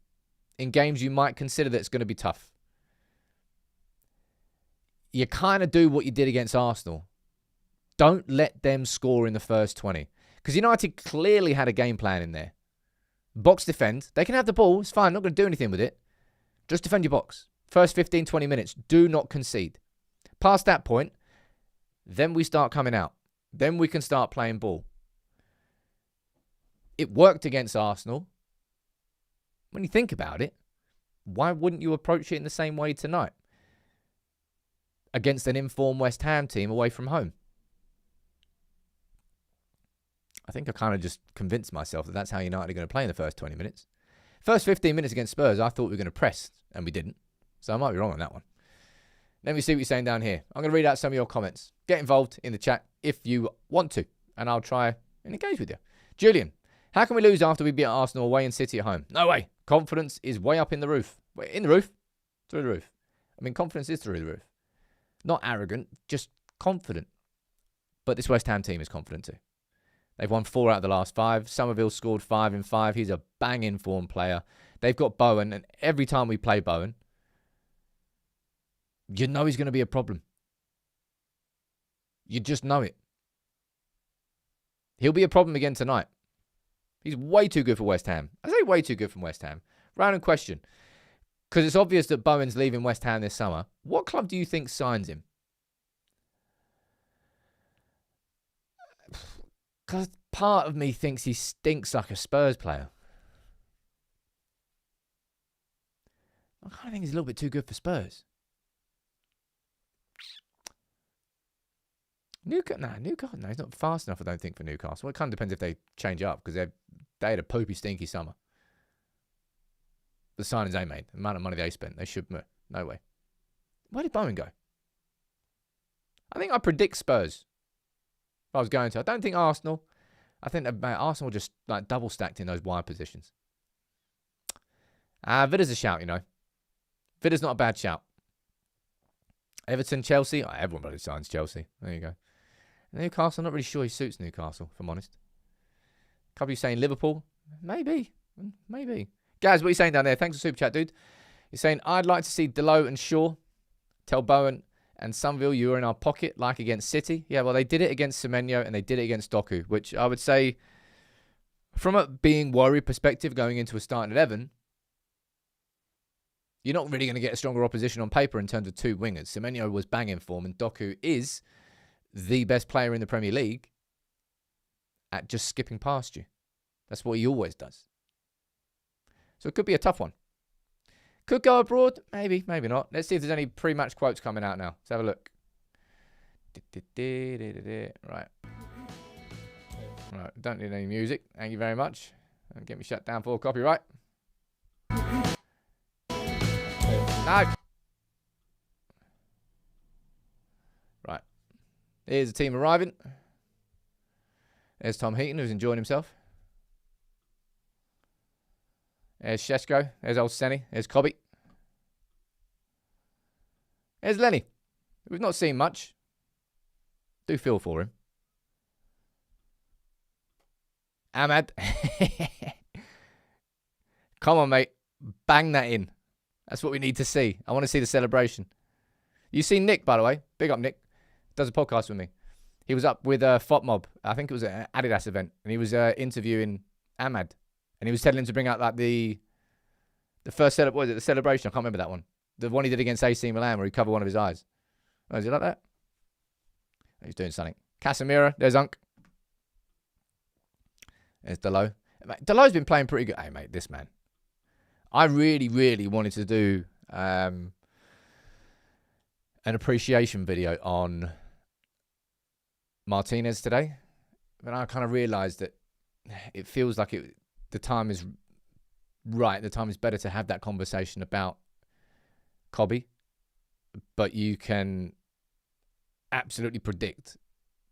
in games you might consider that it's going to be tough. You kind of do what you did against Arsenal. Don't let them score in the first 20. Because United clearly had a game plan in there. Box defend. They can have the ball. It's fine. Not going to do anything with it. Just defend your box. First 15, 20 minutes. Do not concede. Past that point, then we start coming out. Then we can start playing ball. It worked against Arsenal. When you think about it, why wouldn't you approach it in the same way tonight? Against an informed West Ham team away from home. I think I kind of just convinced myself that that's how United are going to play in the first 20 minutes. First 15 minutes against Spurs, I thought we were going to press, and we didn't. So I might be wrong on that one. Let me see what you're saying down here. I'm going to read out some of your comments. Get involved in the chat if you want to, and I'll try and engage with you. Julian, how can we lose after we beat Arsenal away and City at home? No way. Confidence is way up in the roof. In the roof? Through the roof. I mean, confidence is through the roof. Not arrogant, just confident. But this West Ham team is confident too. They've won 4 out of the last 5. Somerville scored 5 in 5. He's a banging form player. They've got Bowen, and every time we play Bowen, you know he's going to be a problem. You just know it. He'll be a problem again tonight. He's way too good for West Ham. I say way too good for West Ham. Random question. Because it's obvious that Bowen's leaving West Ham this summer. What club do you think signs him? Because part of me thinks he stinks like a Spurs player. I kind of think he's a little bit too good for Spurs. Newcastle, no, he's not fast enough, I don't think, for Newcastle. Well, it kind of depends if they change up, because they had a poopy, stinky summer. The signings they made, the amount of money they spent, they should, no way. Where did Bowen go? I think I predict Spurs. If I was going to. I don't think Arsenal. I think that Arsenal just like double stacked in those wide positions. Vida's a shout, you know. Vida's not a bad shout. Everton, Chelsea. Oh, everybody signs Chelsea. There you go. Newcastle, I'm not really sure he suits Newcastle, if I'm honest. A couple of you saying Liverpool. Maybe. Gaz, what are you saying down there? Thanks for super chat, dude. You're saying, I'd like to see Delo and Shaw. Tell Bowen and Somerville you were in our pocket, like against City. Yeah, well, they did it against Semenyo and they did it against Doku, which I would say, from a being worried perspective going into a starting 11, you're not really going to get a stronger opposition on paper in terms of 2 wingers. Semenyo was banging form, and Doku is the best player in the Premier League at just skipping past you. That's what he always does. So it could be a tough one. Could go abroad? Maybe, maybe not. Let's see if there's any pre-match quotes coming out now. Let's have a look. Right. Right, don't need any music. Thank you very much. Don't get me shut down for copyright. No. Right. Here's the team arriving. There's Tom Heaton, who's enjoying himself. There's Shesko. There's old Senny. There's Cobby. There's Lenny. We've not seen much. Do feel for him. Ahmad. Come on, mate. Bang that in. That's what we need to see. I want to see the celebration. You seen Nick, by the way. Big up, Nick. Does a podcast with me. He was up with FOTMob. I think it was an Adidas event. And he was interviewing Ahmad. And he was telling him to bring out like the first setup. What was it? The celebration. I can't remember that one. The one he did against AC Milan where he covered one of his eyes. Oh, is it like that? He's doing something. Casemiro. There's Unk. There's Delo. Delo's been playing pretty good. Hey, mate, this man. I really, really wanted to do an appreciation video on Martinez today. But I kind of realised that it feels like the time is right at the time it's better to have that conversation about Cobby, but you can absolutely predict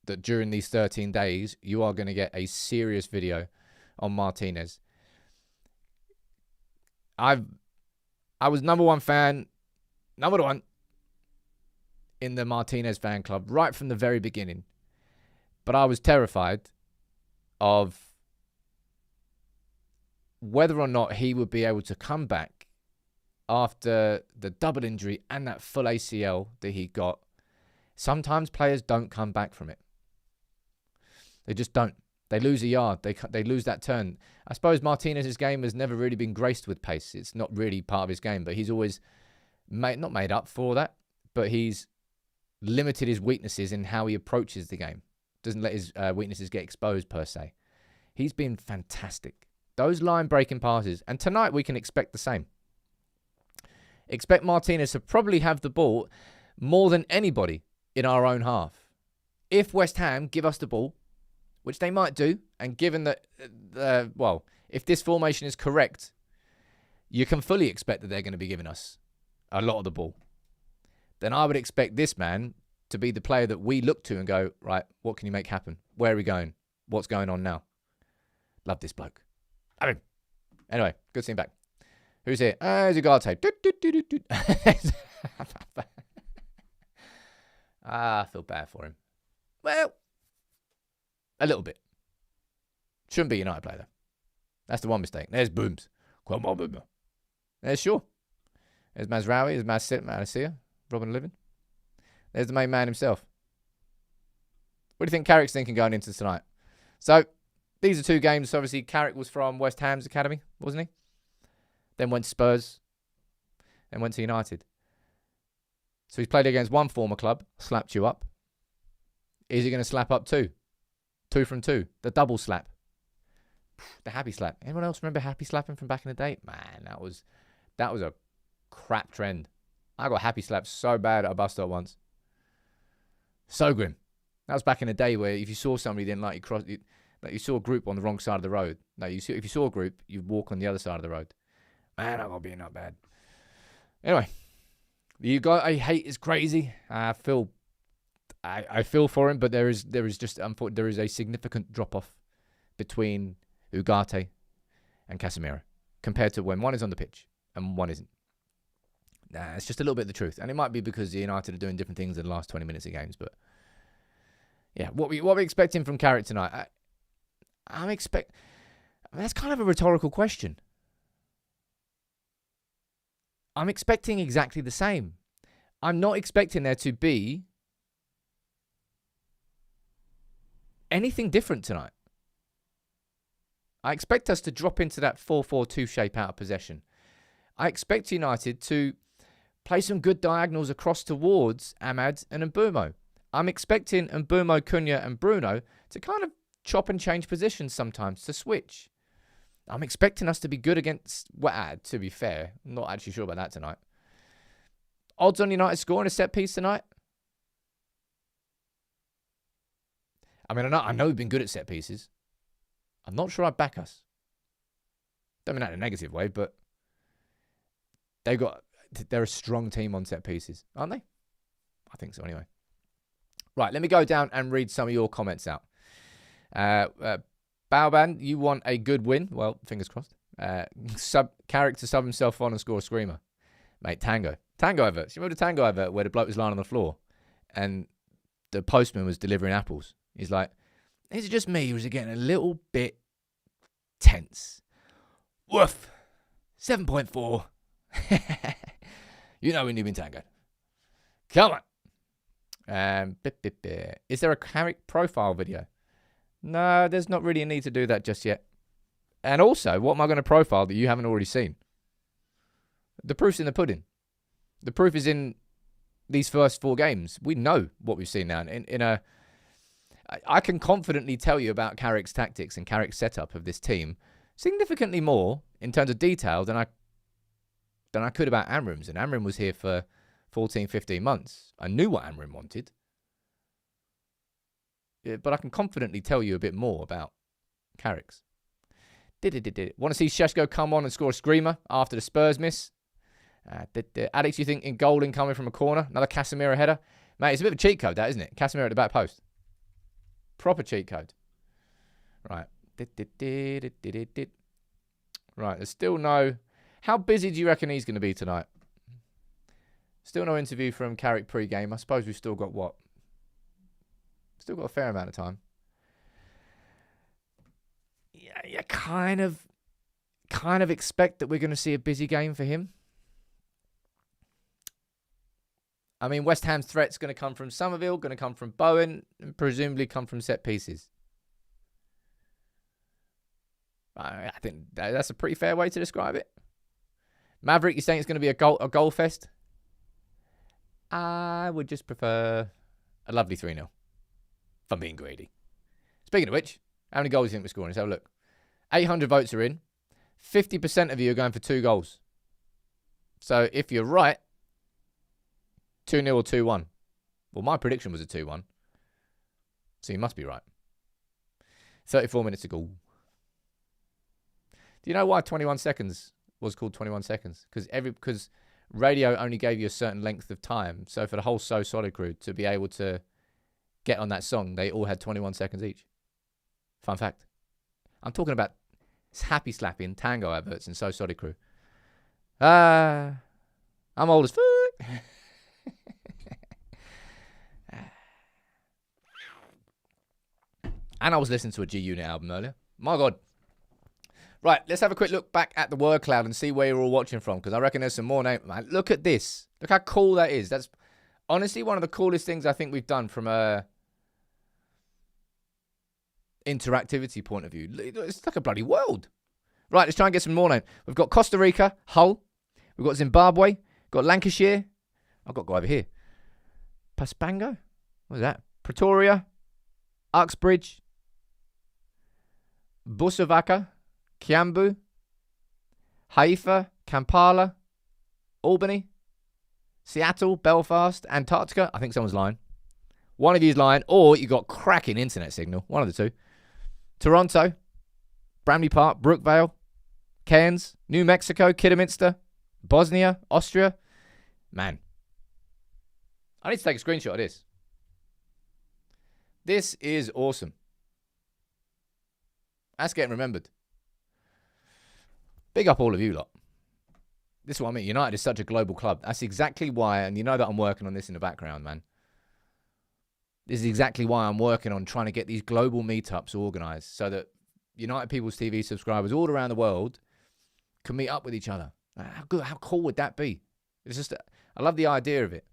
that during these 13 days, you are going to get a serious video on Martinez. I was number one in the Martinez fan club right from the very beginning. But I was terrified of whether or not he would be able to come back after the double injury and that full ACL that he got. Sometimes players don't come back from it. They just don't. They lose a yard. They lose that turn. I suppose Martinez's game has never really been graced with pace. It's not really part of his game, but he's always not made up for that, but he's limited his weaknesses in how he approaches the game. Doesn't let his weaknesses get exposed per se. He's been fantastic. Those line-breaking passes, and tonight we can expect the same. Expect Martinez to probably have the ball more than anybody in our own half. If West Ham give us the ball, which they might do, and given that, if this formation is correct, you can fully expect that they're going to be giving us a lot of the ball. Then I would expect this man to be the player that we look to and go, right, what can you make happen? Where are we going? What's going on now? Love this bloke. Anyway, good seeing back. Who's here? There's Ugarte. I feel bad for him. Well, a little bit. Shouldn't be a United player, though. That's the one mistake. There's Booms. Come on, Boomer. There's Shaw. There's Mazraoui. There's Malacia. Robin Living. There's the main man himself. What do you think Carrick's thinking going into tonight? So, these are two games. Obviously, Carrick was from West Ham's academy, wasn't he? Then went to Spurs. Then went to United. So he's played against one former club, slapped you up. Is he going to slap up two? 2 from 2. The double slap. The happy slap. Anyone else remember happy slapping from back in the day? Man, that was a crap trend. I got happy slapped so bad at a bus stop once. So grim. That was back in the day where if you saw somebody didn't like you, like you saw a group on the wrong side of the road. No, if you saw a group, you'd walk on the other side of the road. Man, I got being that bad. Anyway, I hate is crazy. I feel for him, but there is a significant drop off between Ugarte and Casemiro compared to when one is on the pitch and one isn't. Nah, it's just a little bit of the truth, and it might be because United are doing different things in the last 20 minutes of games. But yeah, what we expecting from Carrick tonight? That's kind of a rhetorical question. I'm expecting exactly the same. I'm not expecting there to be anything different tonight. I expect us to drop into that 4-4-2 shape out of possession. I expect United to play some good diagonals across towards Ahmad and Mbeumo. I'm expecting Mbeumo, Cunha and Bruno to kind of chop and change positions sometimes, to switch. I'm expecting us to be good against... Well, to be fair, I'm not actually sure about that tonight. Odds on United scoring a set piece tonight? I mean, I know we've been good at set pieces. I'm not sure I'd back us. Don't mean that in a negative way, but they're a strong team on set pieces, aren't they? I think so anyway. Right, let me go down and read some of your comments out. Baoban, you want a good win? Well, fingers crossed. Carrick to sub himself on and score a screamer. Mate, Tango adverts. You remember the Tango advert where the bloke was lying on the floor and the postman was delivering apples? He's like, is it just me or is it getting a little bit tense? Woof. 7.4. You know when you've been tangoed. Come on. Is there a Carrick profile video? No, there's not really a need to do that just yet. And also, what am I going to profile that you haven't already seen? The proof's in the pudding. The proof is in these first 4 games. We know what we've seen now. I can confidently tell you about Carrick's tactics and Carrick's setup of this team significantly more in terms of detail than I could about Amram's. And Amram was here for 14, 15 months. I knew what Amram wanted. But I can confidently tell you a bit more about Carrick's. Want to see Šeško come on and score a screamer after the Spurs miss? Alex, you think in goal incoming from a corner? Another Casemiro header? Mate, it's a bit of a cheat code, that, isn't it? Casemiro at the back post. Proper cheat code. Right. Right, there's still no... How busy do you reckon he's going to be tonight? Still no interview from Carrick pre-game. I suppose we've still got what? Still got a fair amount of time. Yeah, you kind of expect that we're going to see a busy game for him. I mean, West Ham's threat's going to come from Somerville, going to come from Bowen, and presumably come from set pieces. I think that's a pretty fair way to describe it. Maverick, you saying it's going to be a goal fest? I would just prefer a lovely 3-0. If I'm being greedy. Speaking of which, how many goals do you think we're scoring? Let's have a look. 800 votes are in. 50% of you are going for 2 goals. So if you're right, 2-0 or 2-1. Well, my prediction was a 2-1. So you must be right. 34 minutes to go. Do you know why 21 seconds was called 21 seconds? Because radio only gave you a certain length of time. So for the whole So Solid crew to be able to get on that song, they all had 21 seconds each. Fun fact. I'm talking about happy slapping tango adverts and So Solid crew. I'm old as fuck. And I was listening to a G Unit album earlier. My God. Right, let's have a quick look back at the word cloud and see where you're all watching from, because I reckon there's some more names. Man, look at this. Look how cool that is. That's honestly one of the coolest things I think we've done from a interactivity point of view. It's like a bloody world. Right, let's try and get some more names. We've got Costa Rica, Hull. We've got Zimbabwe. We've got Lancashire. I've got to go over here. Paspango? What is that? Pretoria. Uxbridge. Busovaca. Kiambu, Haifa, Kampala, Albany, Seattle, Belfast, Antarctica. I think someone's lying. One of you's lying, or you got cracking internet signal. One of the two. Toronto, Bramley Park, Brookvale, Cairns, New Mexico, Kidderminster, Bosnia, Austria. Man, I need to take a screenshot of this. This is awesome. That's getting remembered. Big up all of you lot. This is what I mean. United is such a global club. That's exactly why, and you know that I'm working on this in the background, man. This is exactly why I'm working on trying to get these global meetups organised so that United People's TV subscribers all around the world can meet up with each other. How cool would that be? It's just, I love the idea of it.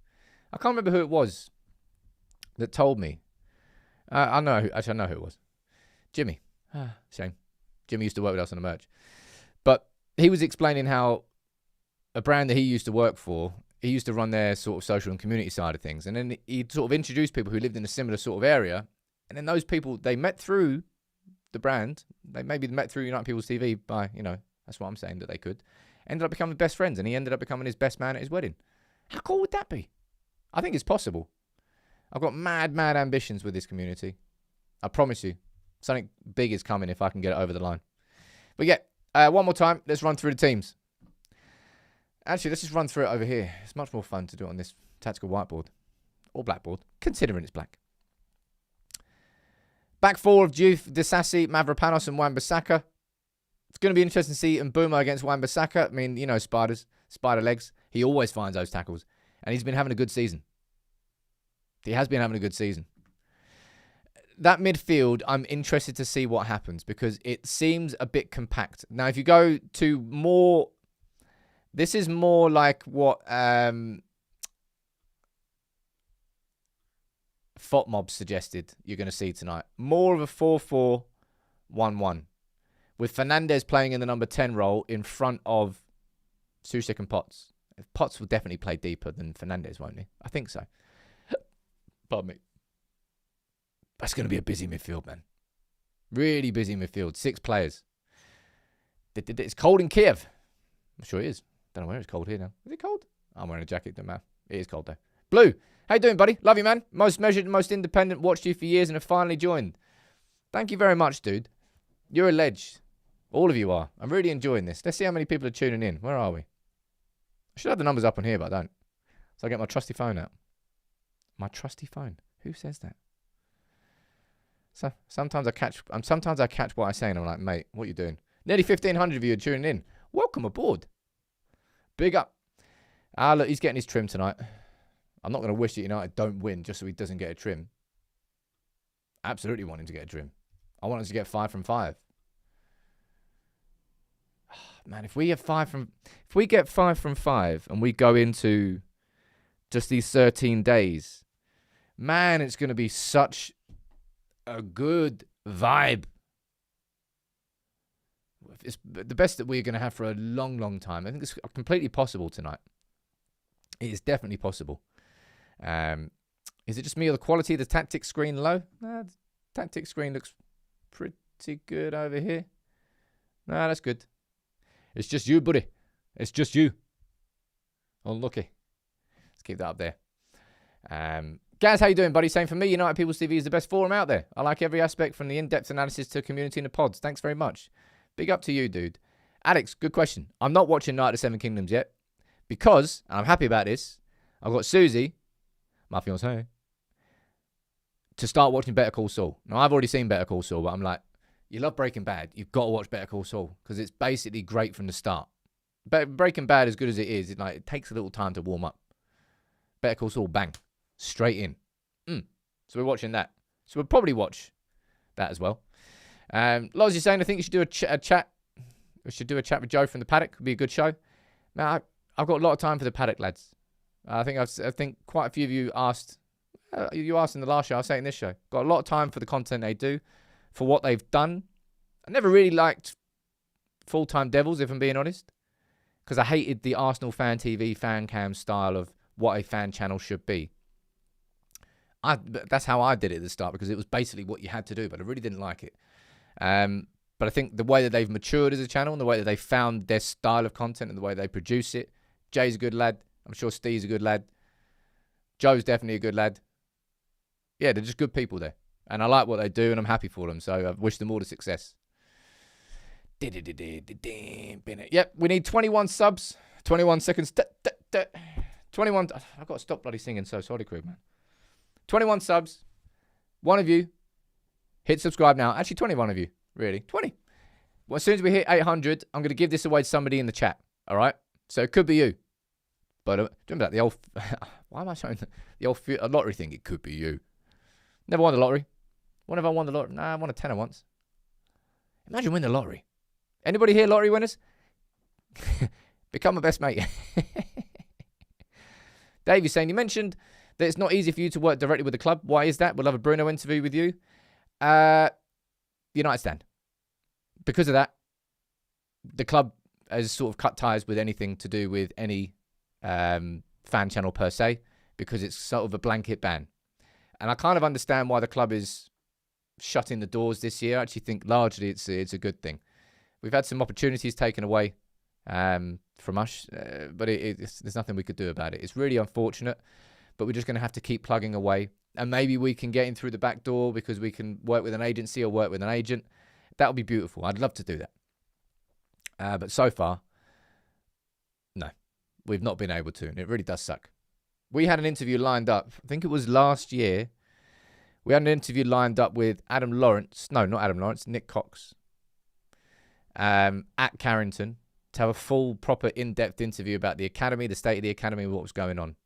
I can't remember who it was that told me. I know who it was. Jimmy. Shame. Jimmy used to work with us on the merch. But he was explaining how a brand that he used to work for, he used to run their sort of social and community side of things. And then he'd sort of introduce people who lived in a similar sort of area. And then those people, they met through the brand. They maybe met through United People's TV by, that's what I'm saying that they could. Ended up becoming best friends. And he ended up becoming his best man at his wedding. How cool would that be? I think it's possible. I've got mad ambitions with this community. I promise you. Something big is coming if I can get it over the line. But yeah, one more time. Let's run through the teams. Actually, let's just run through it over here. It's much more fun to do it on this tactical whiteboard. Or blackboard, considering it's black. Back four of Diouf, Disasi, Mavropanos and Wan-Bissaka. It's going to be interesting to see Mbeumo against Wan-Bissaka. I mean, spider legs. He always finds those tackles. And he's been having a good season. He has been having a good season. That midfield, I'm interested to see what happens because it seems a bit compact. Now, if you go to more... This is more like what FOTMob suggested you're going to see tonight. More of a 4-4-1-1. With Fernandes playing in the number 10 role in front of Souček and Potts. Potts will definitely play deeper than Fernandes, won't he? I think so. Pardon me. That's going to be a busy midfield, man. Really busy midfield. 6 players. It's cold in Kiev. I'm sure it is. Don't know where it's cold here now. Is it cold? I'm wearing a jacket, don't matter. It is cold though. Blue, how you doing, buddy? Love you, man. Most measured, most independent. Watched you for years and have finally joined. Thank you very much, dude. You're a ledge. All of you are. I'm really enjoying this. Let's see how many people are tuning in. Where are we? I should have the numbers up on here, but I don't. So I get my trusty phone out. My trusty phone. Who says that? So sometimes I catch what I say and I'm like, mate, what are you doing? Nearly 1,500 of you are tuning in. Welcome aboard. Big up. Look, he's getting his trim tonight. I'm not going to wish that United don't win just so he doesn't get a trim. Absolutely want him to get a trim. I want us to get 5 from 5. Man, if we get 5 from 5 and we go into just these 13 days, man, it's going to be such a good vibe. It's the best that we're going to have for a long, long time. I think it's completely possible tonight. It is definitely possible. Is it just me or the quality of the tactics screen low? Nah, the tactics screen looks pretty good over here. Nah, that's good. It's just you, buddy. It's just you. Unlucky. Let's keep that up there. Gaz, how you doing, buddy? Same for me. United People's TV is the best forum out there. I like every aspect from the in-depth analysis to community in the pods. Thanks very much. Big up to you, dude. Alex, good question. I'm not watching Night of the Seven Kingdoms yet because, and I'm happy about this, I've got Susie, my fiancée, to start watching Better Call Saul. Now, I've already seen Better Call Saul, but I'm like, you love Breaking Bad, you've got to watch Better Call Saul because it's basically great from the start. But Breaking Bad, as good as it is, it takes a little time to warm up. Better Call Saul, bang, straight in. So we're watching that. So we'll probably watch that as well. Loz, you're saying I think you should do a chat. We should do a chat with Joe from the paddock. Would be a good show. Now, I've got a lot of time for the paddock, lads. I think quite a few of you asked. You asked in the last show. I'll say it in this show. Got a lot of time for the content they do, for what they've done. I never really liked Full-Time Devils, if I'm being honest, because I hated the Arsenal Fan TV, fan cam style of what a fan channel should be. That's how I did it at the start, because it was basically what you had to do, but I really didn't like it. But I think the way that they've matured as a channel and the way that they found their style of content and the way they produce it. Jay's a good lad. I'm sure Steve's a good lad. Joe's definitely a good lad. Yeah, they're just good people there. And I like what they do and I'm happy for them. So I wish them all the success. Yep, we need 21 subs. 21 seconds. 21. I've got to stop bloody singing. So sorry, crew, man. 21 subs. One of you. Hit subscribe now. Actually, 21 of you. Really. 20. Well, as soon as we hit 800, I'm going to give this away to somebody in the chat. All right? So it could be you. But remember that? The old... why am I showing the old lottery thing? It could be you. Never won the lottery. When have I won the lottery? Nah, I won a tenner once. Imagine winning the lottery. Anybody here lottery winners? Become my best mate. Dave, you're saying, you mentioned that it's not easy for you to work directly with the club. Why is that? We'll have a Bruno interview with you. United stand. Because of that, the club has sort of cut ties with anything to do with any fan channel per se, because it's sort of a blanket ban. And I kind of understand why the club is shutting the doors this year. I actually think largely it's a good thing. We've had some opportunities taken away from us, but there's nothing we could do about it. It's really unfortunate, but we're just going to have to keep plugging away. And maybe we can get in through the back door because we can work with an agency or work with an agent. That would be beautiful. I'd love to do that. But so far, no, we've not been able to. And it really does suck. We had an interview lined up. I think it was last year. We had an interview lined up with Adam Lawrence. No, not Adam Lawrence. Nick Cox. At Carrington. To have a full, proper, in-depth interview about the academy, the state of the academy, what was going on.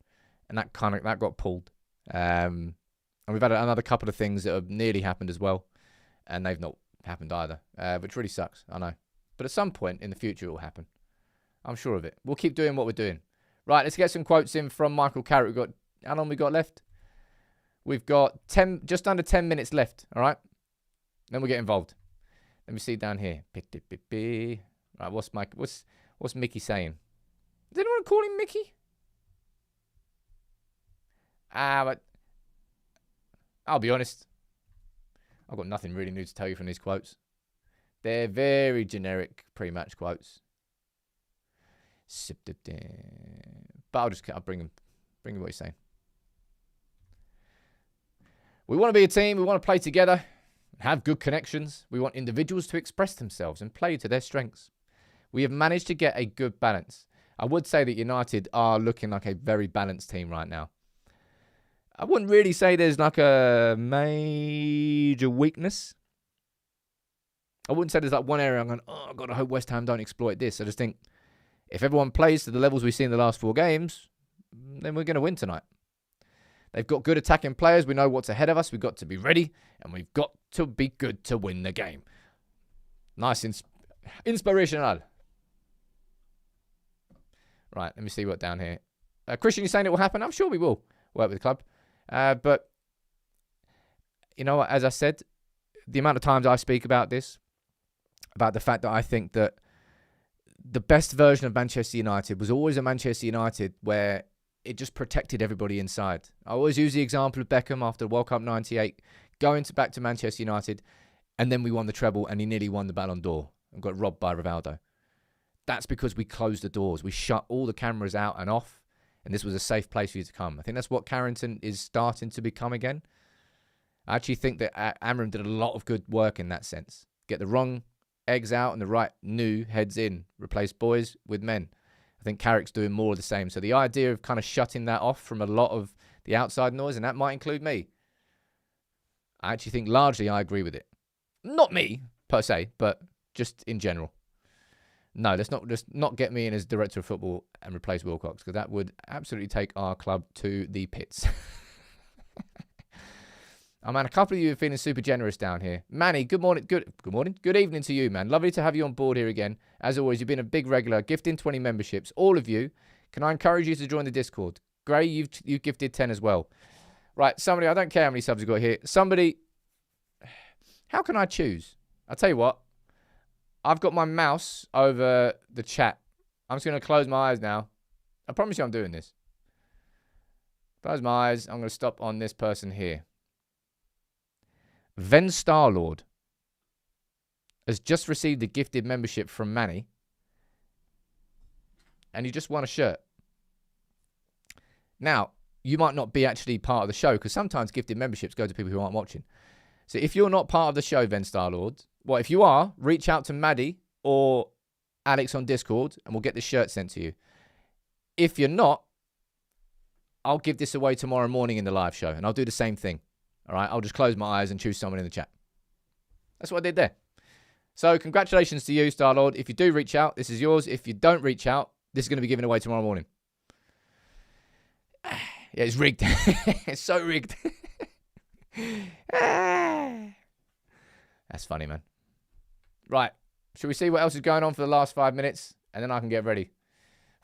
And that got pulled. And we've had another couple of things that have nearly happened as well. And they've not happened either. Which really sucks, I know. But at some point in the future it will happen. I'm sure of it. We'll keep doing what we're doing. Right, let's get some quotes in from Michael Carrick. How long we got left? We've got just under 10 minutes left, all right? Then we'll get involved. Let me see down here. Right, what's Mickey saying? Does anyone call him Mickey? But I'll be honest. I've got nothing really new to tell you from these quotes. They're very generic pre-match quotes. But I'll bring him what he's saying. We want to be a team. We want to play together. have good connections. We want individuals to express themselves and play to their strengths. We have managed to get a good balance. I would say that United are looking like a very balanced team right now. I wouldn't really say there's like a major weakness. I wouldn't say there's like one area I'm going, oh, God, I hope West Ham don't exploit this. I just think if everyone plays to the levels we've seen in the last 4 games, then we're going to win tonight. They've got good attacking players. We know what's ahead of us. We've got to be ready, and we've got to be good to win the game. Nice inspirational. Right, let me see what down here. Christian, you saying it will happen? I'm sure we will work with the club. But, you know what, as I said, the amount of times I speak about this, about the fact that I think that the best version of Manchester United was always a Manchester United where it just protected everybody inside. I always use the example of Beckham after World Cup 98, going back to Manchester United, and then we won the treble and he nearly won the Ballon d'Or and got robbed by Rivaldo. That's because we closed the doors. We shut all the cameras out and off, and this was a safe place for you to come. I think that's what Carrington is starting to become again. I actually think that Amram did a lot of good work in that sense. Get the wrong eggs out and the right new heads in. Replace boys with men. I think Carrick's doing more of the same. So the idea of kind of shutting that off from a lot of the outside noise, and that might include me, I actually think largely I agree with it. Not me, per se, but just in general. No, let's not get me in as director of football and replace Wilcox, because that would absolutely take our club to the pits. Oh, man, a couple of you are feeling super generous down here. Manny, good morning. Good morning. Good evening to you, man. Lovely to have you on board here again. As always, you've been a big regular, gifting 20 memberships. All of you. Can I encourage you to join the Discord? Gray, you've gifted 10 as well. Right, somebody, I don't care how many subs you've got here. Somebody, how can I choose? I'll tell you what. I've got my mouse over the chat. I'm just going to close my eyes now. I promise you I'm doing this. Close my eyes. I'm going to stop on this person here. Ven Starlord has just received a gifted membership from Manny. And he just won a shirt. Now, you might not be actually part of the show, because sometimes gifted memberships go to people who aren't watching. So if you're not part of the show, Ven Starlord, well, if you are, reach out to Maddie or Alex on Discord and we'll get this shirt sent to you. If you're not, I'll give this away tomorrow morning in the live show, and I'll do the same thing. All right, I'll just close my eyes and choose someone in the chat. That's what I did there. So congratulations to you, Starlord. If you do reach out, this is yours. If you don't reach out, this is going to be given away tomorrow morning. Yeah, it's rigged. It's so rigged. That's funny, man. Right. Should we see what else is going on for the last 5 minutes? And then I can get ready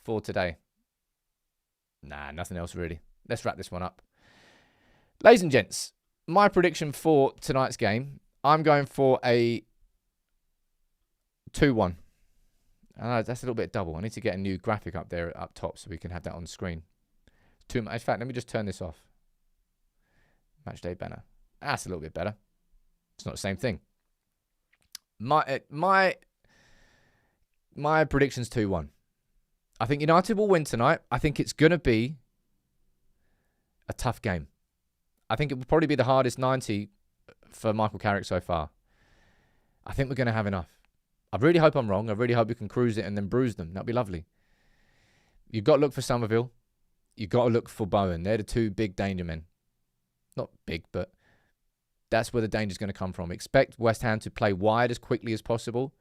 for today. Nah, nothing else really. Let's wrap this one up. Ladies and gents, my prediction for tonight's game, I'm going for a 2-1. That's a little bit double. I need to get a new graphic up there up top so we can have that on the screen. In fact, let me just turn this off. Matchday banner. That's a little bit better. It's not the same thing. My prediction's 2-1. I think United will win tonight. I think it's going to be a tough game. I think it will probably be the hardest 90 for Michael Carrick so far. I think we're going to have enough. I really hope I'm wrong. I really hope we can cruise it and then bruise them. That'd be lovely. You've got to look for Somerville. You've got to look for Bowen. They're the two big danger men. Not big, but that's where the danger's going to come from. Expect West Ham to play wide as quickly as possible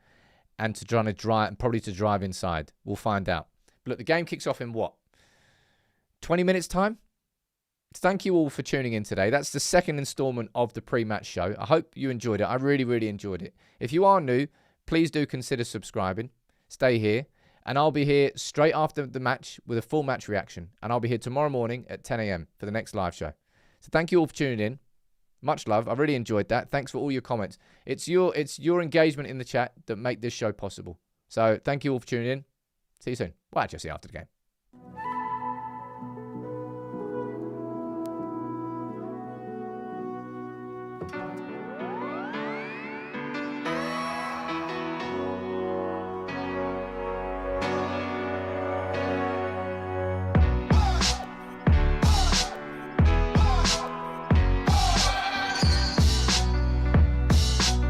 and to try to drive, and probably to drive inside. We'll find out. But look, the game kicks off in what? 20 minutes time? Thank you all for tuning in today. That's the second installment of the pre-match show. I hope you enjoyed it. I really, really enjoyed it. If you are new, please do consider subscribing. Stay here. And I'll be here straight after the match with a full match reaction. And I'll be here tomorrow morning at 10 a.m. for the next live show. So thank you all for tuning in. Much love. I really enjoyed that. Thanks for all your comments. It's your engagement in the chat that make this show possible. So thank you all for tuning in. See you soon. Well, actually, I'll see you after the game.